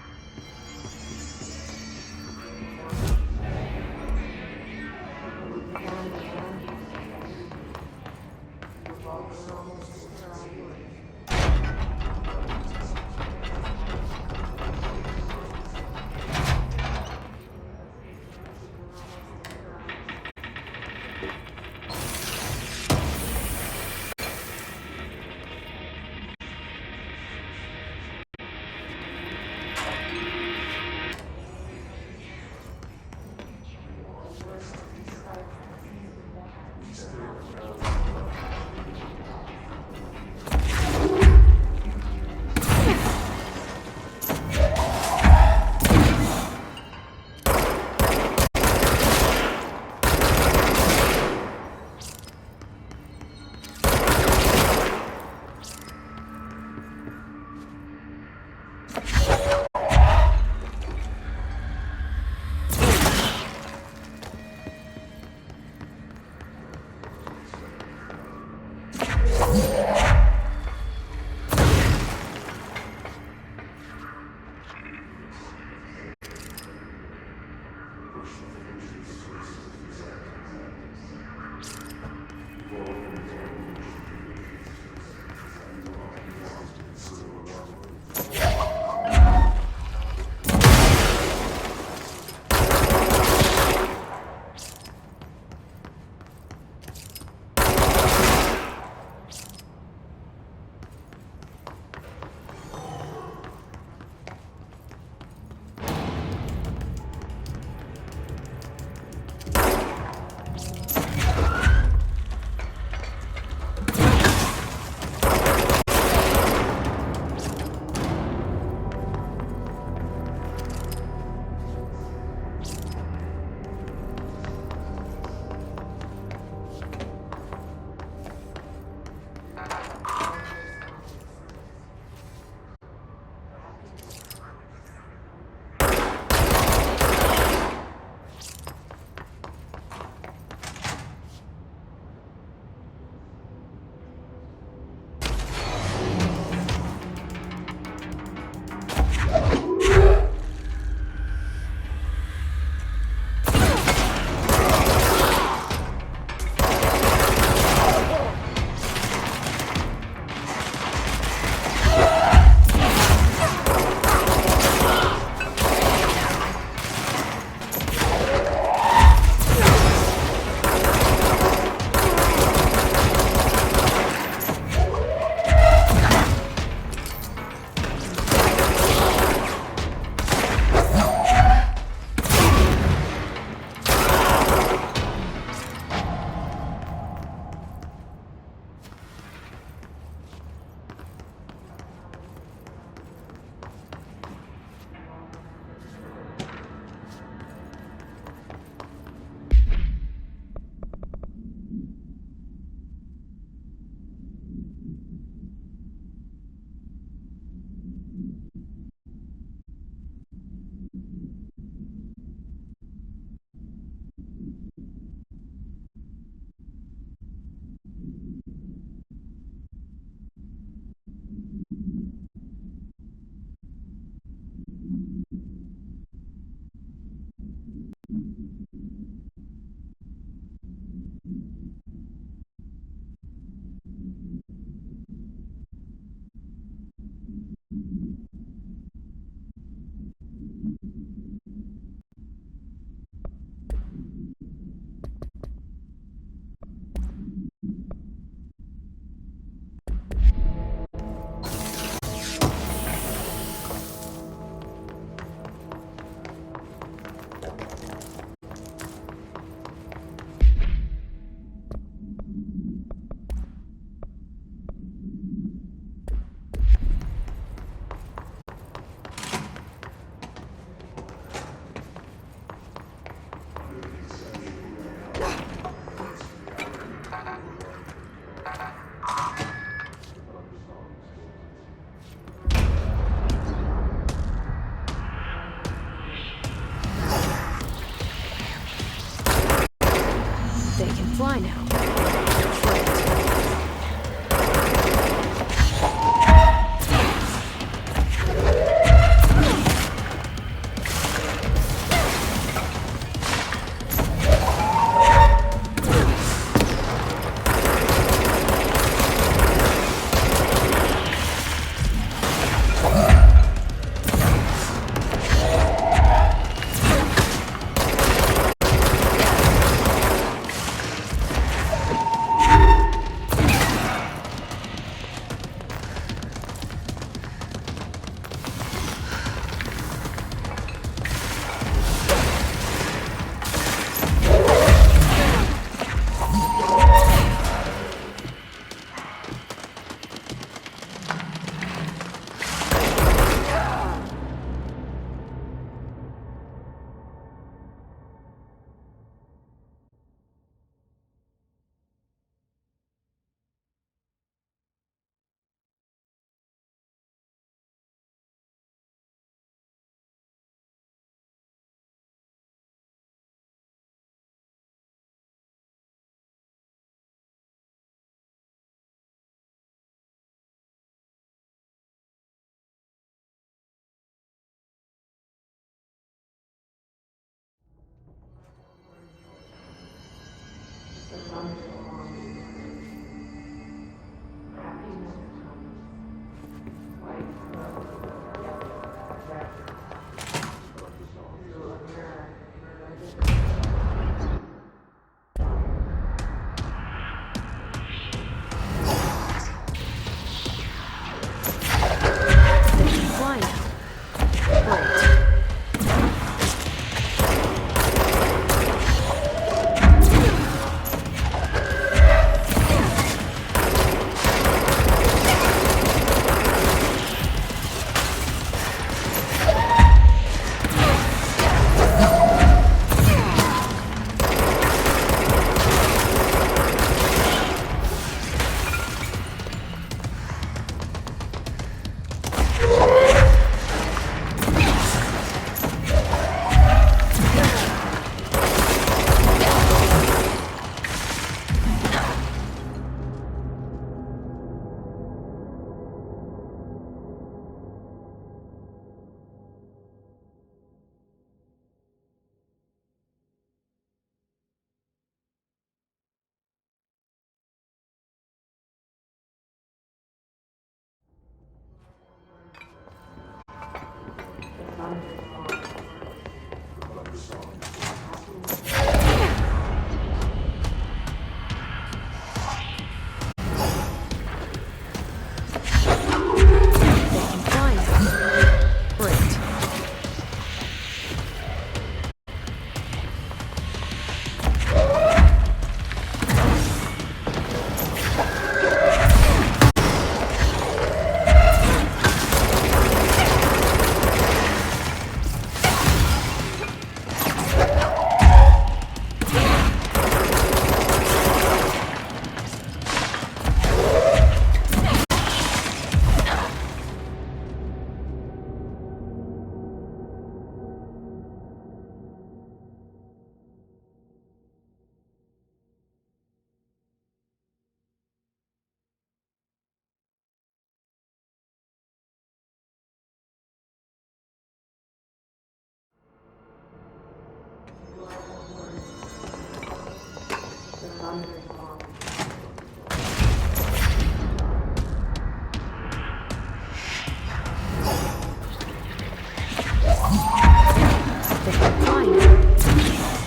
fly now. Great. Fly now.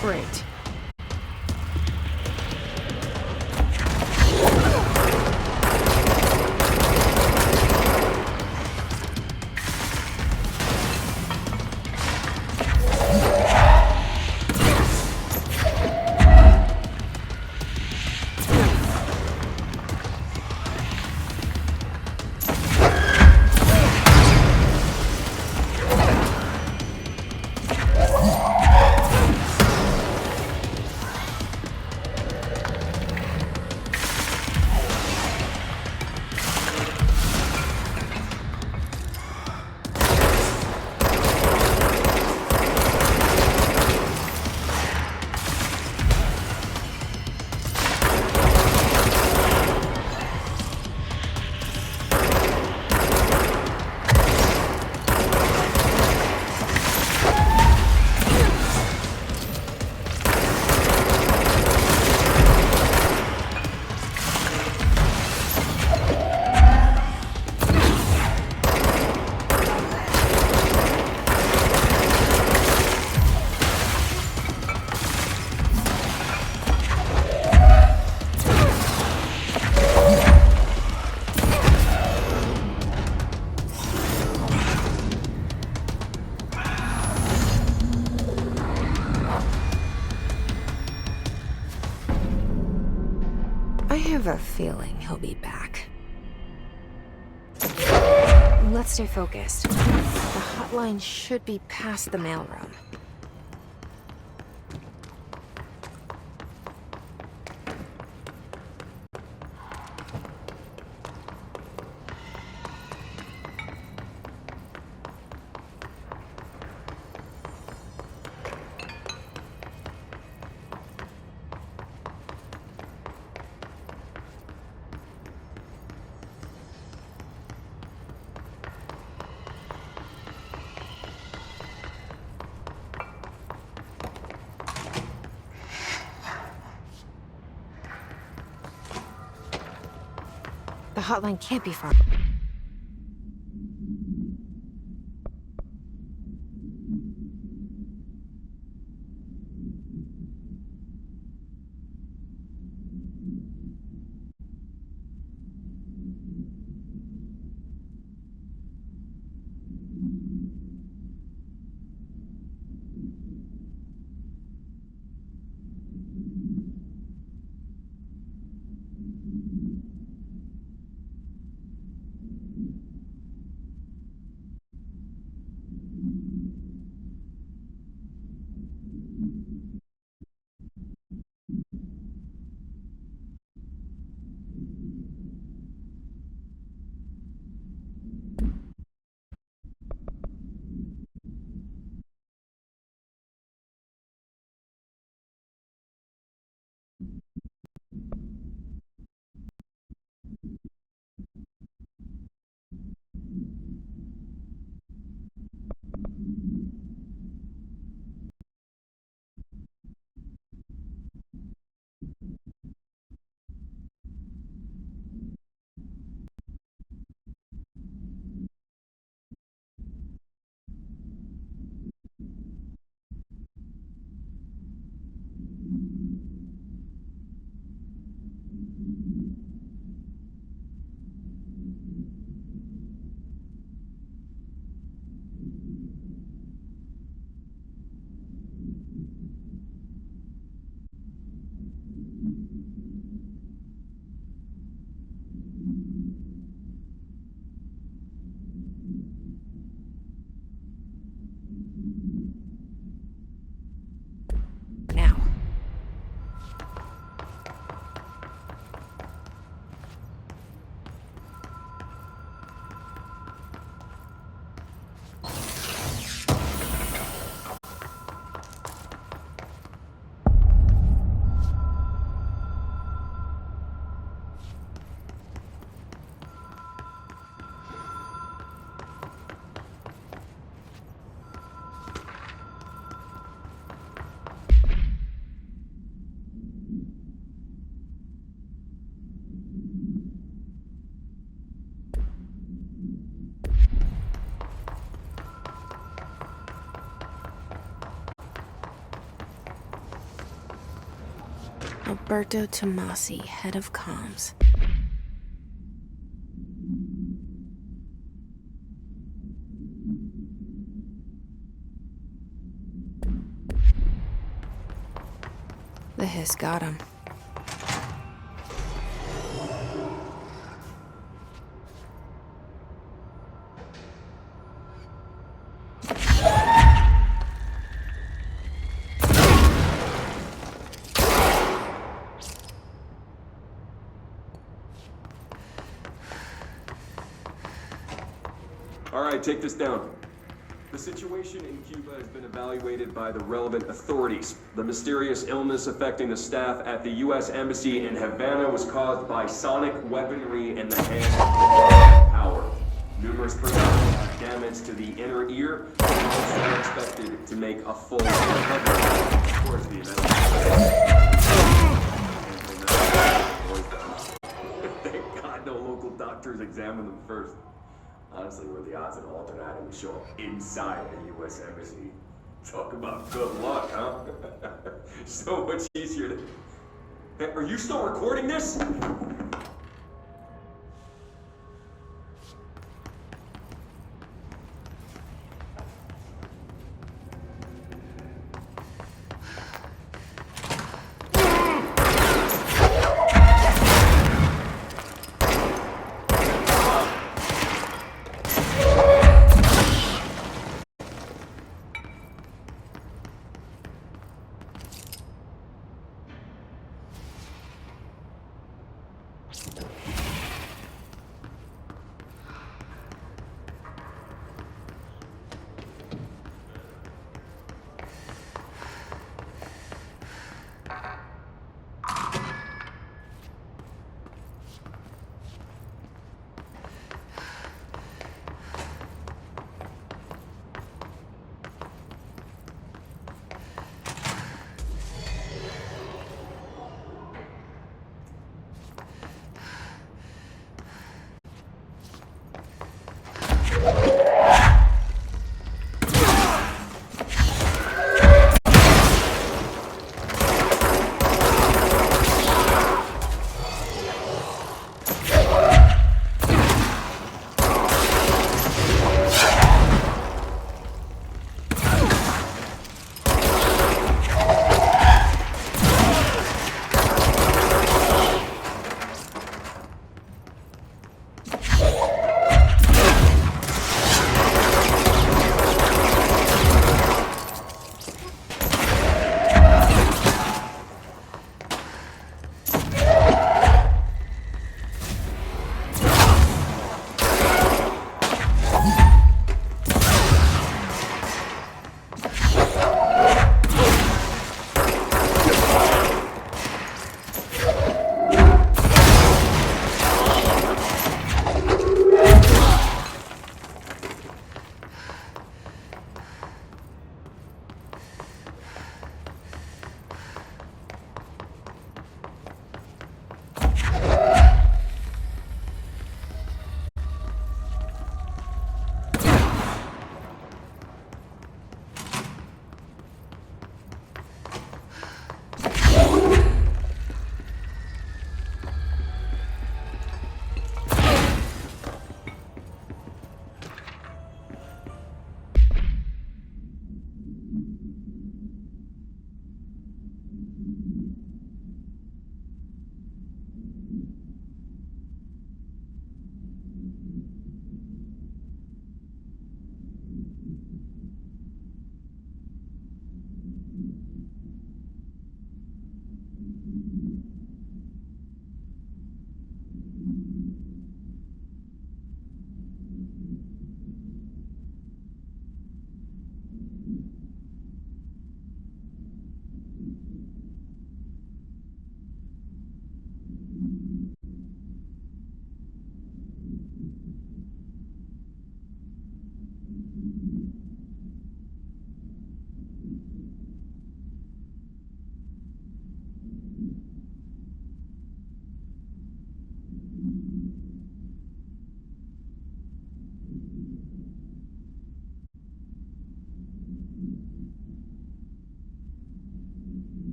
Great. Great. have a feeling he'll be back. Let's stay focused. The hotline should be past the mailroom. The hotline can't be far. Now. Alberto Tomasi, head of comms. The hiss got him. All right, take this down. The situation in Cuba has been evaluated by the relevant authorities. The mysterious illness affecting the staff at the U.S. Embassy in Havana was caused by sonic weaponry in the hands of power. Numerous personnel have damage to the inner ear, and most are expected to make a full recovery. Of course, the event. Thank God no local doctors examined them first. Honestly, what are the odds an alternate item would show up inside the U.S. Embassy? Talk about good luck, huh? So much easier to... Hey, are you still recording this?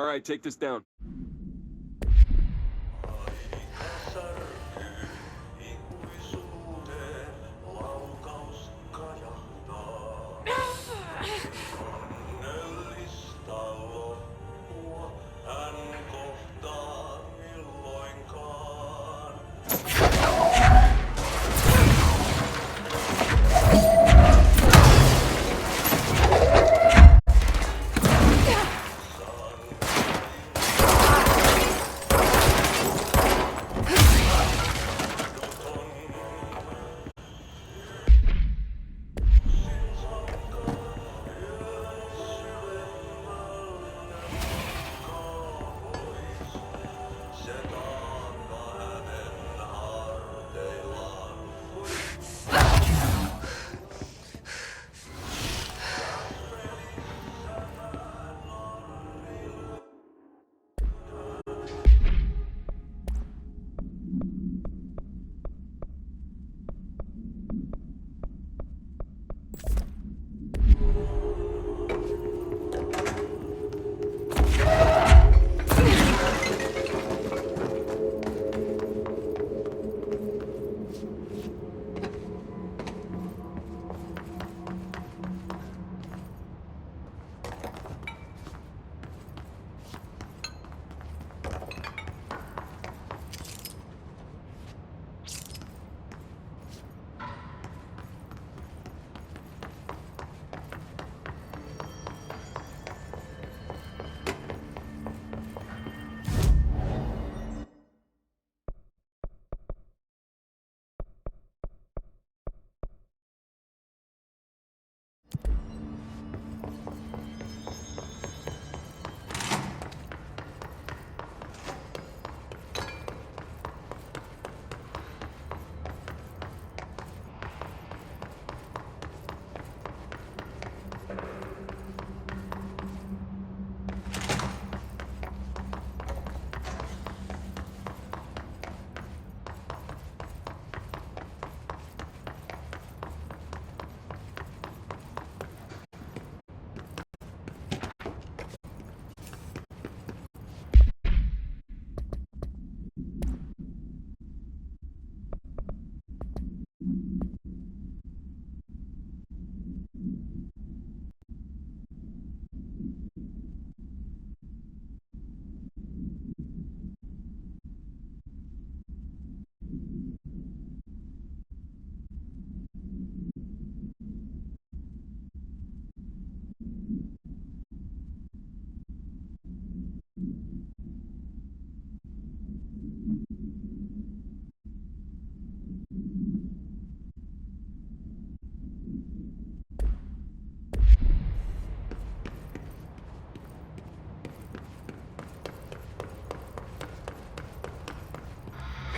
All right, take this down.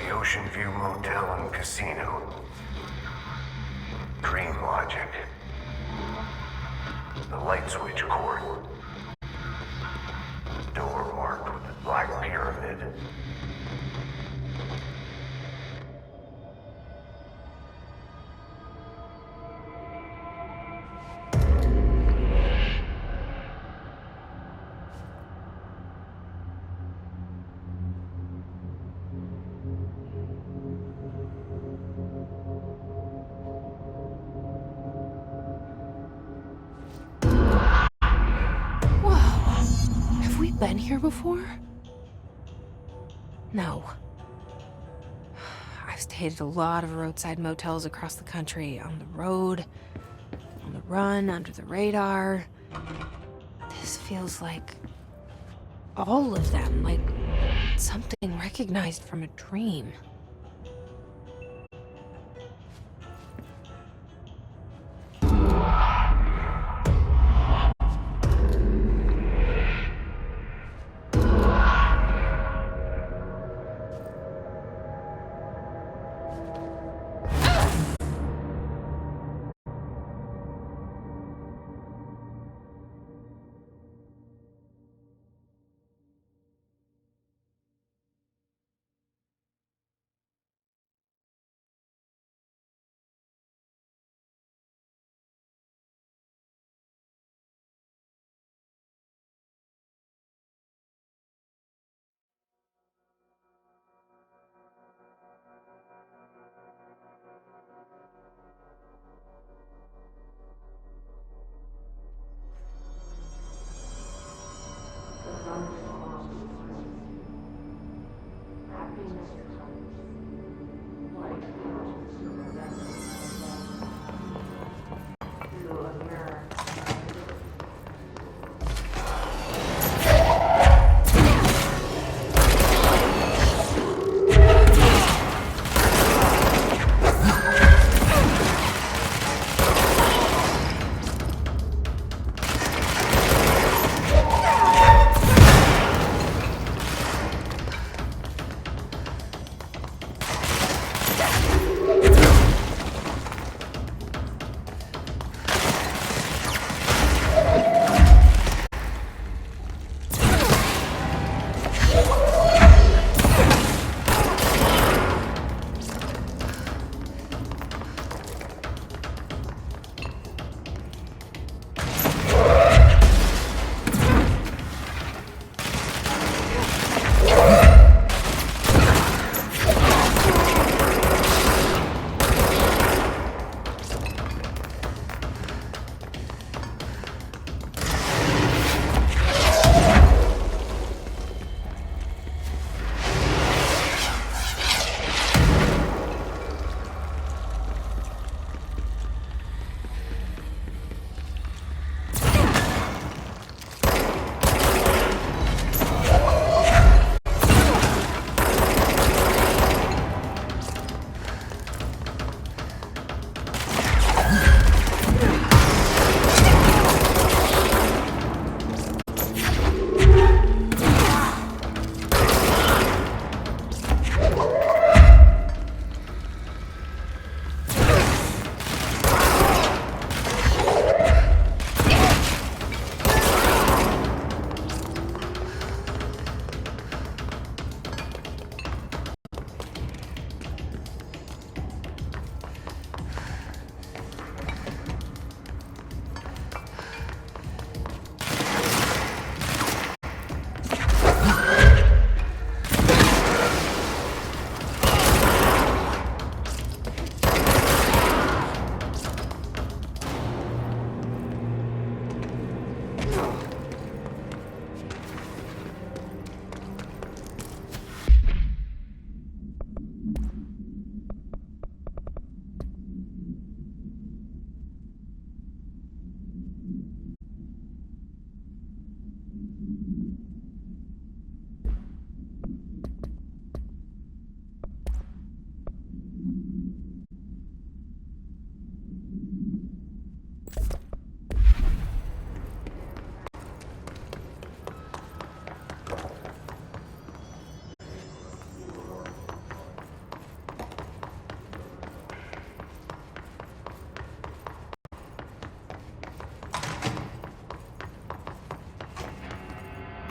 The Ocean View Motel and Casino. Dream Logic. The light switch cord. Door marked with the Black Pyramid. Been here before? No. I've stayed at a lot of roadside motels across the country, on the road, on the run, under the radar. This feels like all of them, like something recognized from a dream.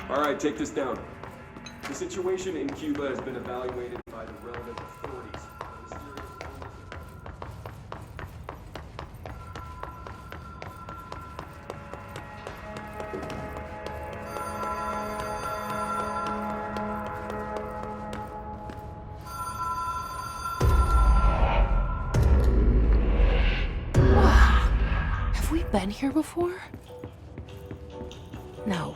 All right, take this down. The situation in Cuba has been evaluated by the relevant authorities. Have we been here before? No.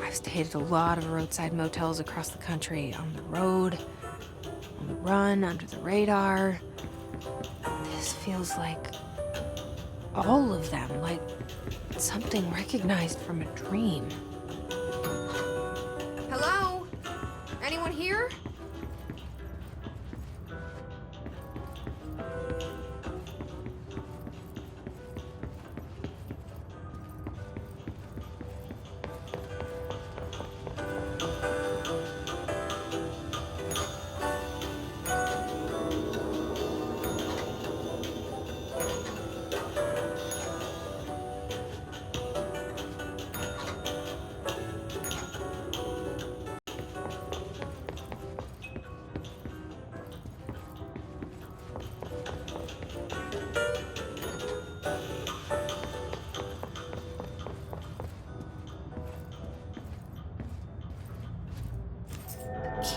I've stayed at a lot of roadside motels across the country, on the road, on the run, under the radar. This feels like all of them, like something recognized from a dream. Hello? Anyone here?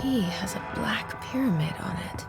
Key has a black pyramid on it.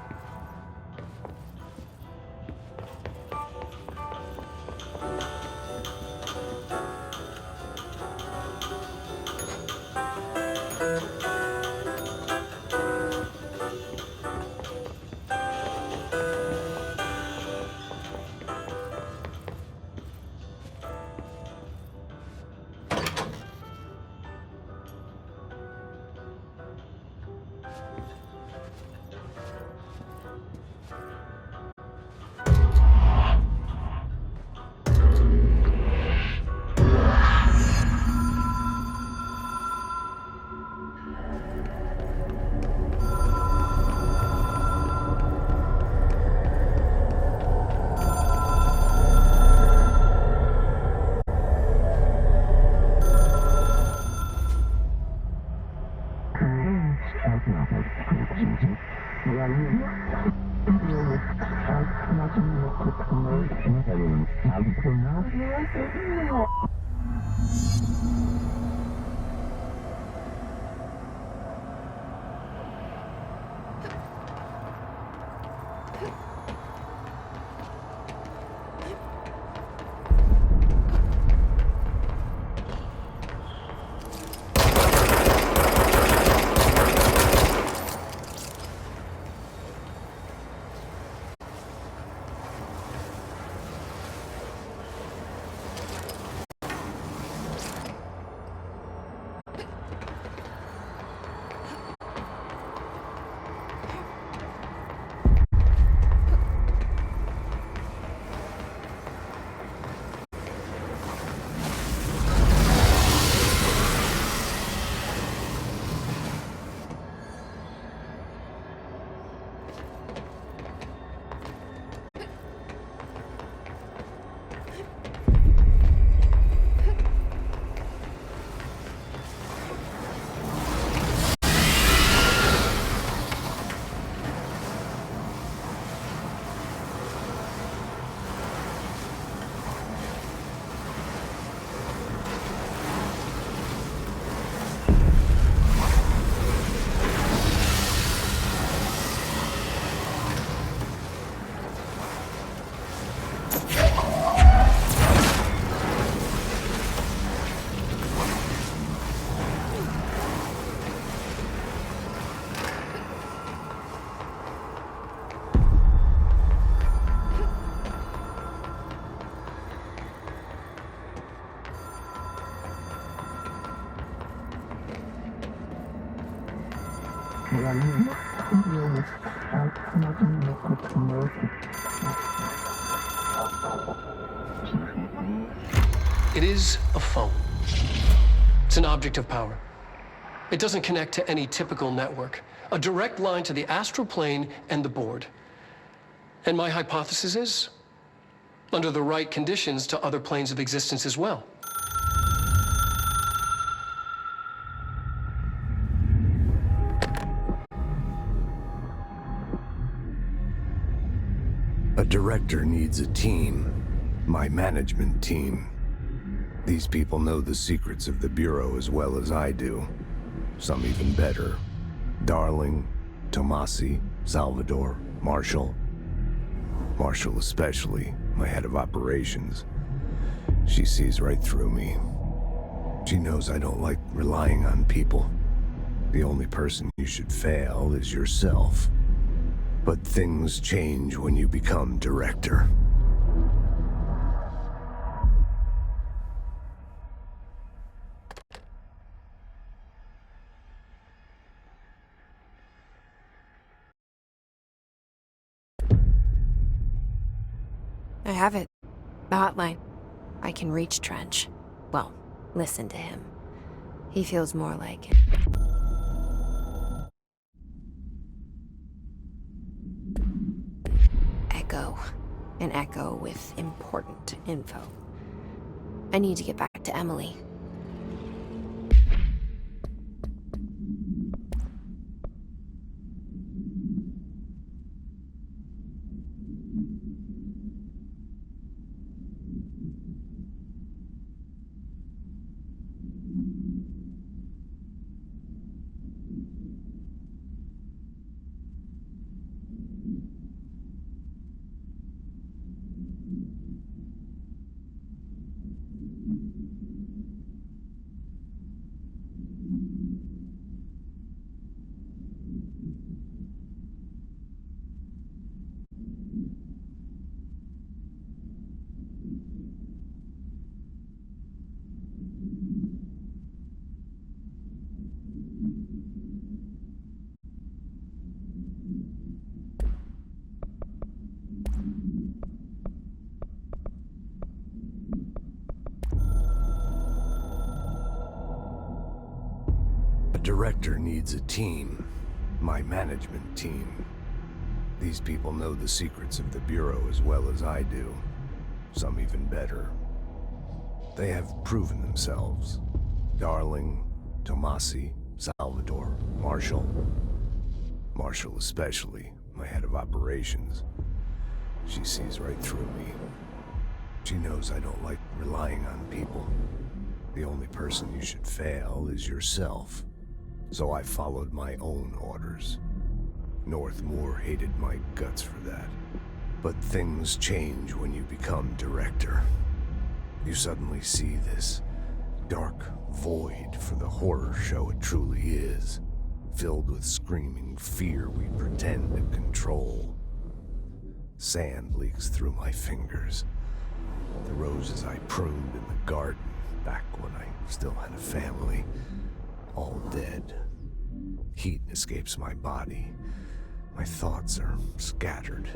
It is a phone. It's an object of power. It doesn't connect to any typical network. A direct line to the astral plane and the board. And my hypothesis is, under the right conditions, to other planes of existence as well. A director needs a team. My management team. These people know the secrets of the Bureau as well as I do. Some even better. Darling, Tomasi, Salvador, Marshall. Marshall especially, my head of operations. She sees right through me. She knows I don't like relying on people. The only person you should fail is yourself. But things change when you become director. I have it. The hotline. I can reach Trench. Well, listen to him. He feels more like it. Echo. An echo with important info. I need to get back to Emily. A director needs a team. My management team. These people know the secrets of the Bureau as well as I do. Some even better. They have proven themselves. Darling, Tomasi, Salvador, Marshall. Marshall especially, my head of operations. She sees right through me. She knows I don't like relying on people. The only person you should fail is yourself. So I followed my own orders. Northmoor hated my guts for that. But things change when you become director. You suddenly see this dark void for the horror show it truly is, filled with screaming fear we pretend to control. Sand leaks through my fingers. The roses I pruned in the garden back when I still had a family, all dead. Heat escapes my body. My thoughts are scattered.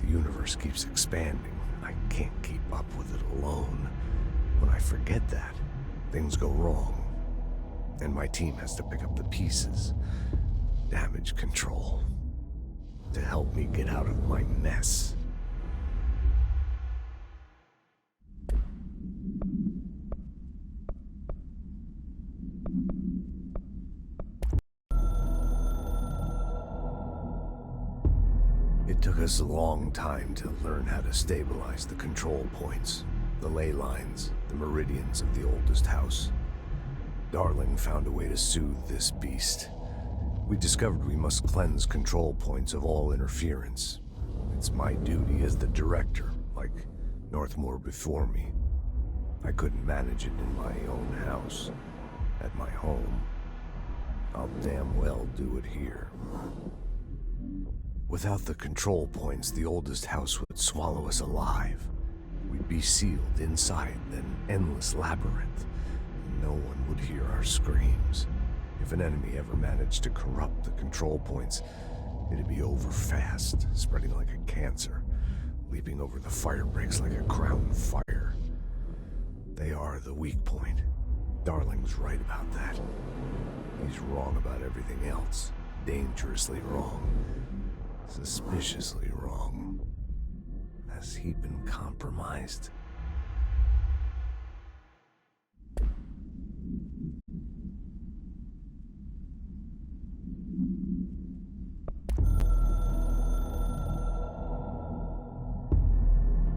The universe keeps expanding. I can't keep up with it alone. When I forget that, things go wrong. And my team has to pick up the pieces. Damage control. To help me get out of my mess. It took us a long time to learn how to stabilize the control points, the ley lines, the meridians of the oldest house. Darling found a way to soothe this beast. We discovered we must cleanse control points of all interference. It's my duty as the director, like Northmoor before me. I couldn't manage it in my own house, at my home. I'll damn well do it here. Without the control points, the oldest house would swallow us alive. We'd be sealed inside an endless labyrinth. No one would hear our screams. If an enemy ever managed to corrupt the control points, it'd be over fast, spreading like a cancer, leaping over the fire breaks like a crown fire. They are the weak point. Darling's right about that. He's wrong about everything else. Dangerously wrong. Suspiciously wrong. Has he been compromised?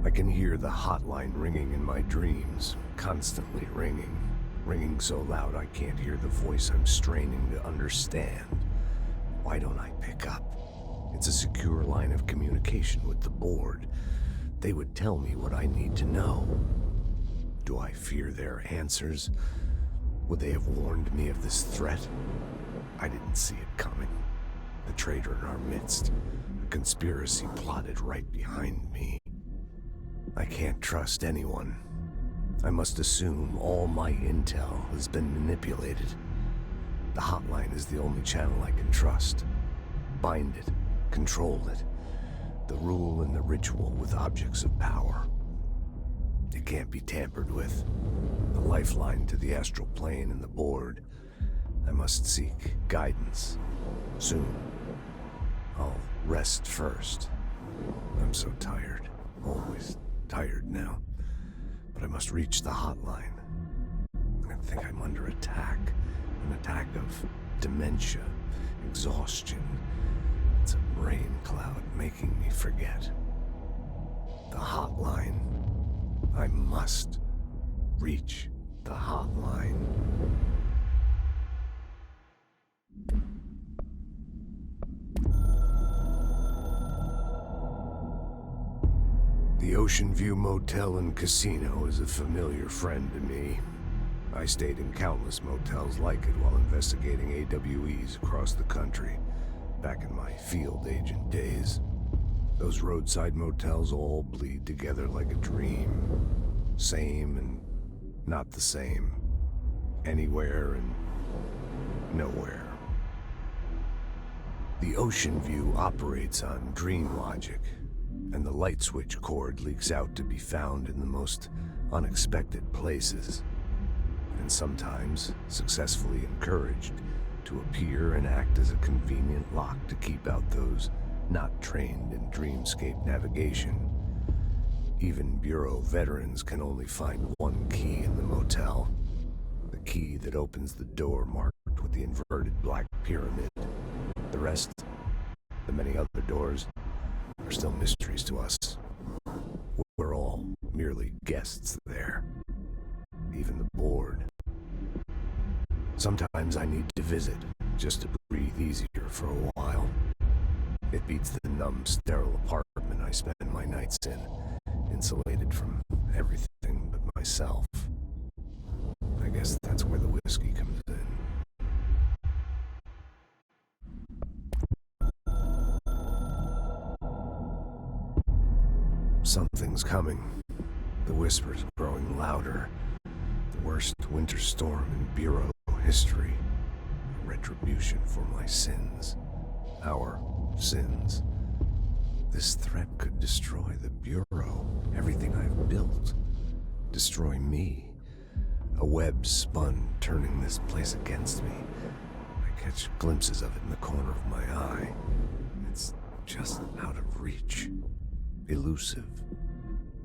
I can hear the hotline ringing in my dreams, constantly ringing. Ringing so loud I can't hear the voice I'm straining to understand. Why don't I pick up? It's a secure line of communication with the board. They would tell me what I need to know. Do I fear their answers? Would they have warned me of this threat? I didn't see it coming. The traitor in our midst. A conspiracy plotted right behind me. I can't trust anyone. I must assume all my intel has been manipulated. The hotline is the only channel I can trust. Bind it, control it. The rule and the ritual with objects of power. It can't be tampered with. The lifeline to the astral plane and the board. I must seek guidance. Soon. I'll rest first. I'm so tired. Always tired now. But I must reach the hotline. I think I'm under attack. An attack of dementia, exhaustion. It's a brain cloud making me forget. The hotline. I must reach the hotline. The Ocean View Motel and Casino is a familiar friend to me. I stayed in countless motels like it while investigating AWEs across the country, back in my field agent days. Those roadside motels all bleed together like a dream. Same and not the same. Anywhere and nowhere. The Ocean View operates on dream logic, and the light switch cord leaks out to be found in the most unexpected places, and sometimes successfully encouraged to appear and act as a convenient lock to keep out those not trained in dreamscape navigation. Even Bureau veterans can only find one key in the motel. The key that opens the door marked with the inverted black pyramid. The rest The many other doors are still mysteries to us. We're all merely guests there. Even the board. Sometimes I need to visit, just to breathe easier for a while. It beats the numb, sterile apartment I spend my nights in, insulated from everything but myself. I guess that's where the whiskey comes in. Something's coming. The whispers growing louder. The worst winter storm in Bureau history. A retribution for my sins. Our sins. This threat could destroy the Bureau, everything I've built. Destroy me. A web spun, turning this place against me. I catch glimpses of it in the corner of my eye. It's just out of reach. Elusive.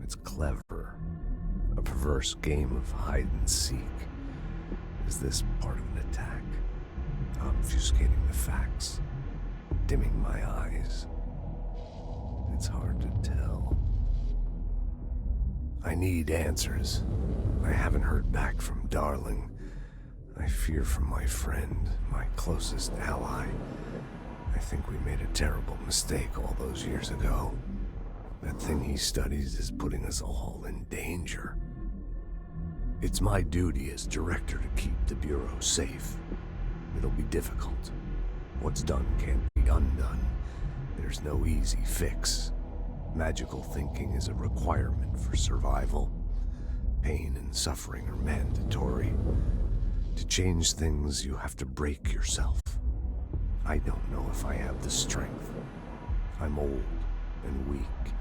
It's clever. A perverse game of hide and seek. Is this part of an attack? Obfuscating the facts? Dimming my eyes? It's hard to tell. I need answers. I haven't heard back from Darling. I fear for my friend, my closest ally. I think we made a terrible mistake all those years ago. That thing he studies is putting us all in danger. It's my duty as director to keep the Bureau safe. It'll be difficult. What's done can't be undone. There's no easy fix. Magical thinking is a requirement for survival. Pain and suffering are mandatory. To change things, you have to break yourself. I don't know if I have the strength. I'm old and weak.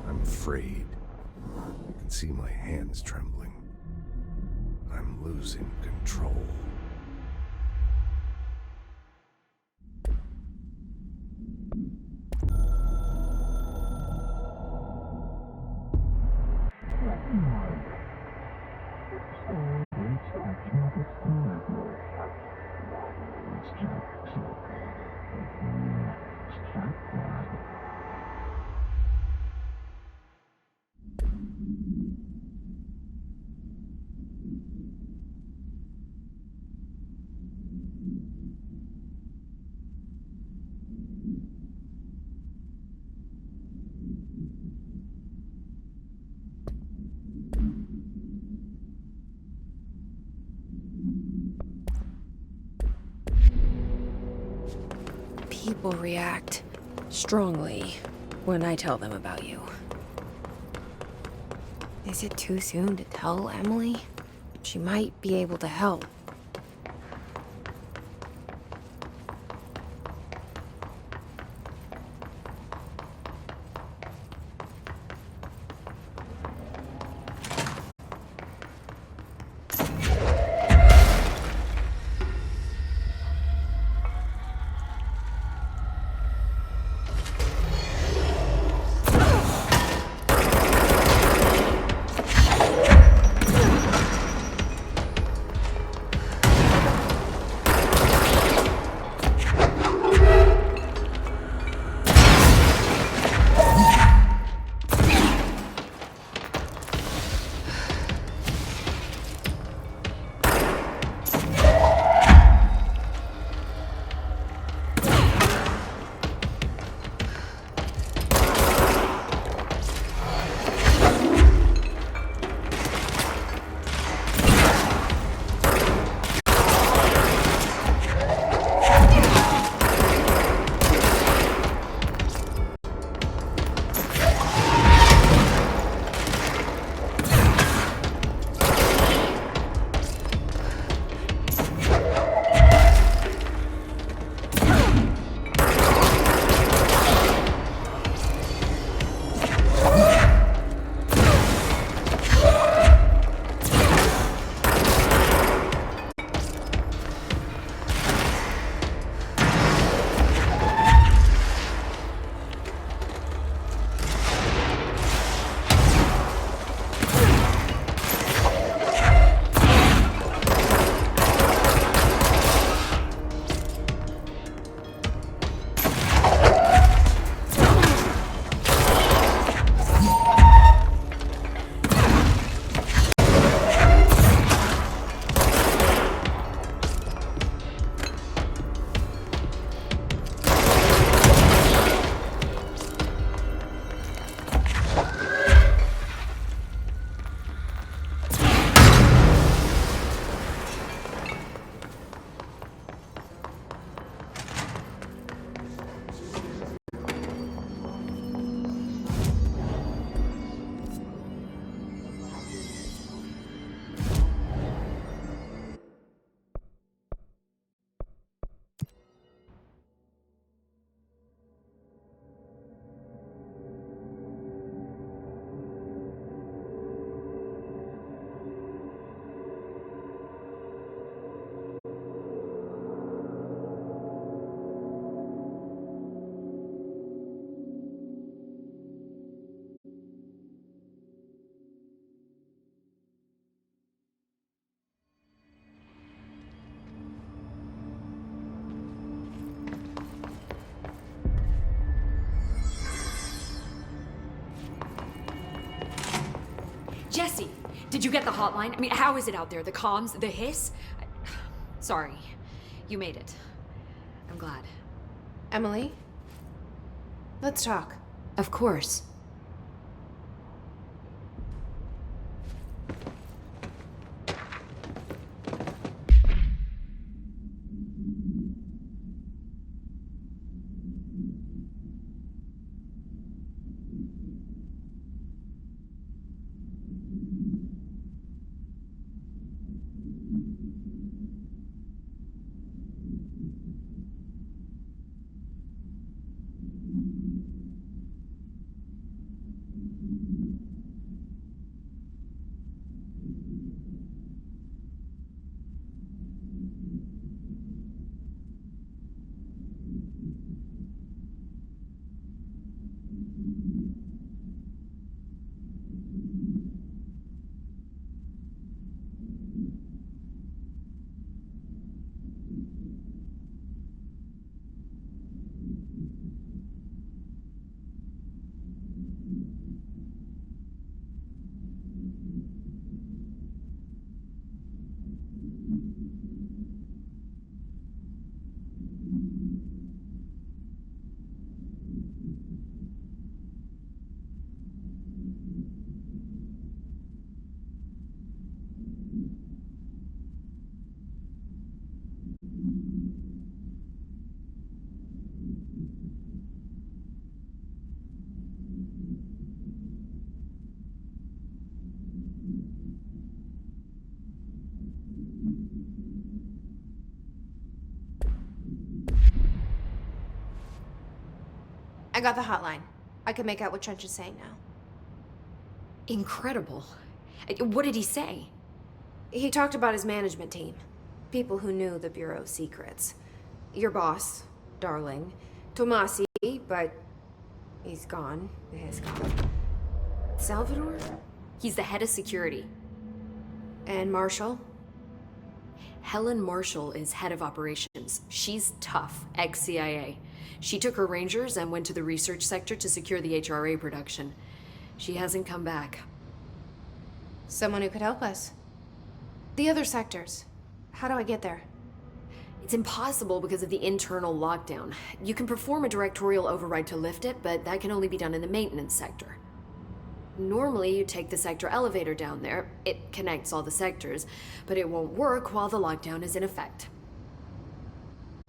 I'm afraid. I can see my hands trembling. I'm losing control. People react strongly when I tell them about you. Is it too soon to tell Emily? She might be able to help. Did you get the hotline? I mean, how is it out there? The comms? The hiss? Sorry. You made it. I'm glad. Emily? Let's talk. Of course. I got the hotline. I can make out what Trench is saying now. Incredible. What did he say? He talked about his management team. People who knew the Bureau's secrets. Your boss, Darling. Tomasi, but he's gone. He's gone. Salvador? He's the head of security. And Marshall? Helen Marshall is head of operations. She's tough, ex-CIA. She took her Rangers and went to the research sector to secure the HRA production. She hasn't come back. Someone who could help us. The other sectors. How do I get there? It's impossible because of the internal lockdown. You can perform a directorial override to lift it, but that can only be done in the maintenance sector. Normally, you take the sector elevator down there. It connects all the sectors, but it won't work while the lockdown is in effect.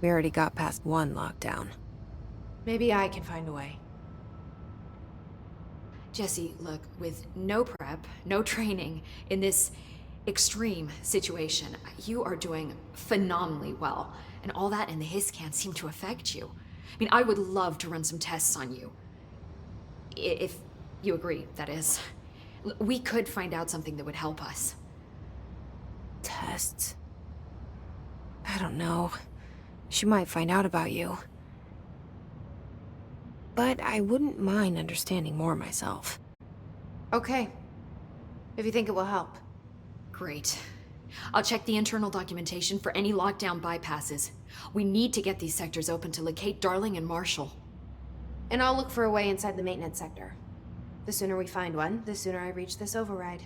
We already got past one lockdown. Maybe I can find a way. Jesse, look, with no prep, no training, in this extreme situation, you are doing phenomenally well. And all that and the hiss can't seem to affect you. I mean, I would love to run some tests on you. If you agree, that is. We could find out something that would help us. Tests? I don't know. She might find out about you. But I wouldn't mind understanding more myself. Okay. If you think it will help. Great. I'll check the internal documentation for any lockdown bypasses. We need to get these sectors open to locate Darling and Marshall. And I'll look for a way inside the maintenance sector. The sooner we find one, the sooner I reach this override.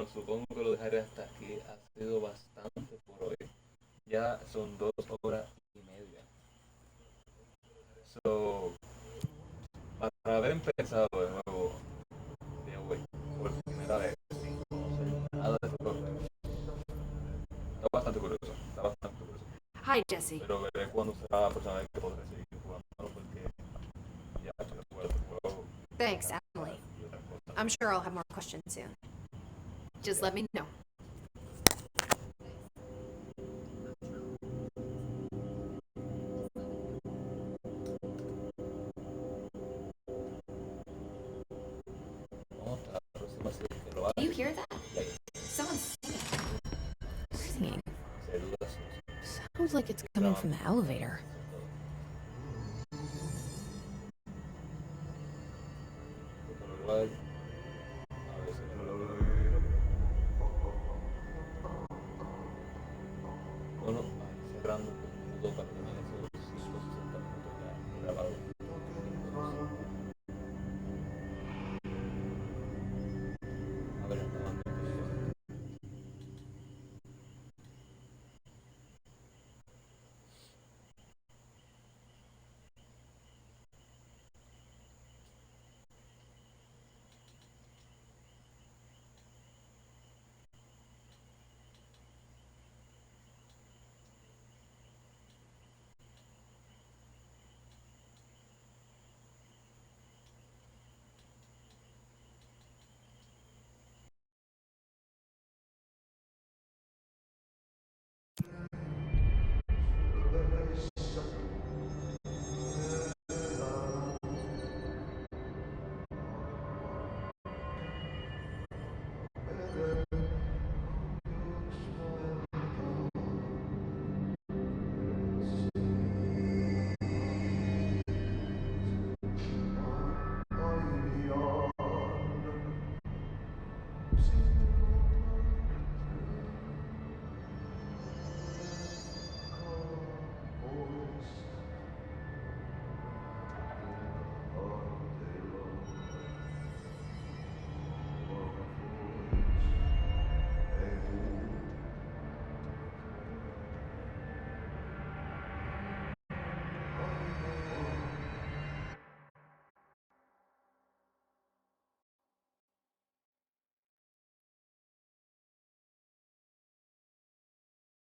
bueno, supongo que lo dejaré hasta aquí. Ha sido bastante por hoy. Ya son 2 horas y media. So, para haber empezado de nuevo de hoy, por primera vez, sin conocer nada de este programa, está bastante curioso. Está bastante curioso. Hi, Jesse. Pero veré cuándo será la próxima vez que podré seguir jugándolo porque ya estoy de acuerdo con el juego. Thanks, Emily. I'm sure I'll have more questions soon. Just let me know. Vamos a la próxima si es que lo haga. Do you hear that? Someone's singing. Singing. Si hay dudas, Sounds like it's coming from the elevator. igual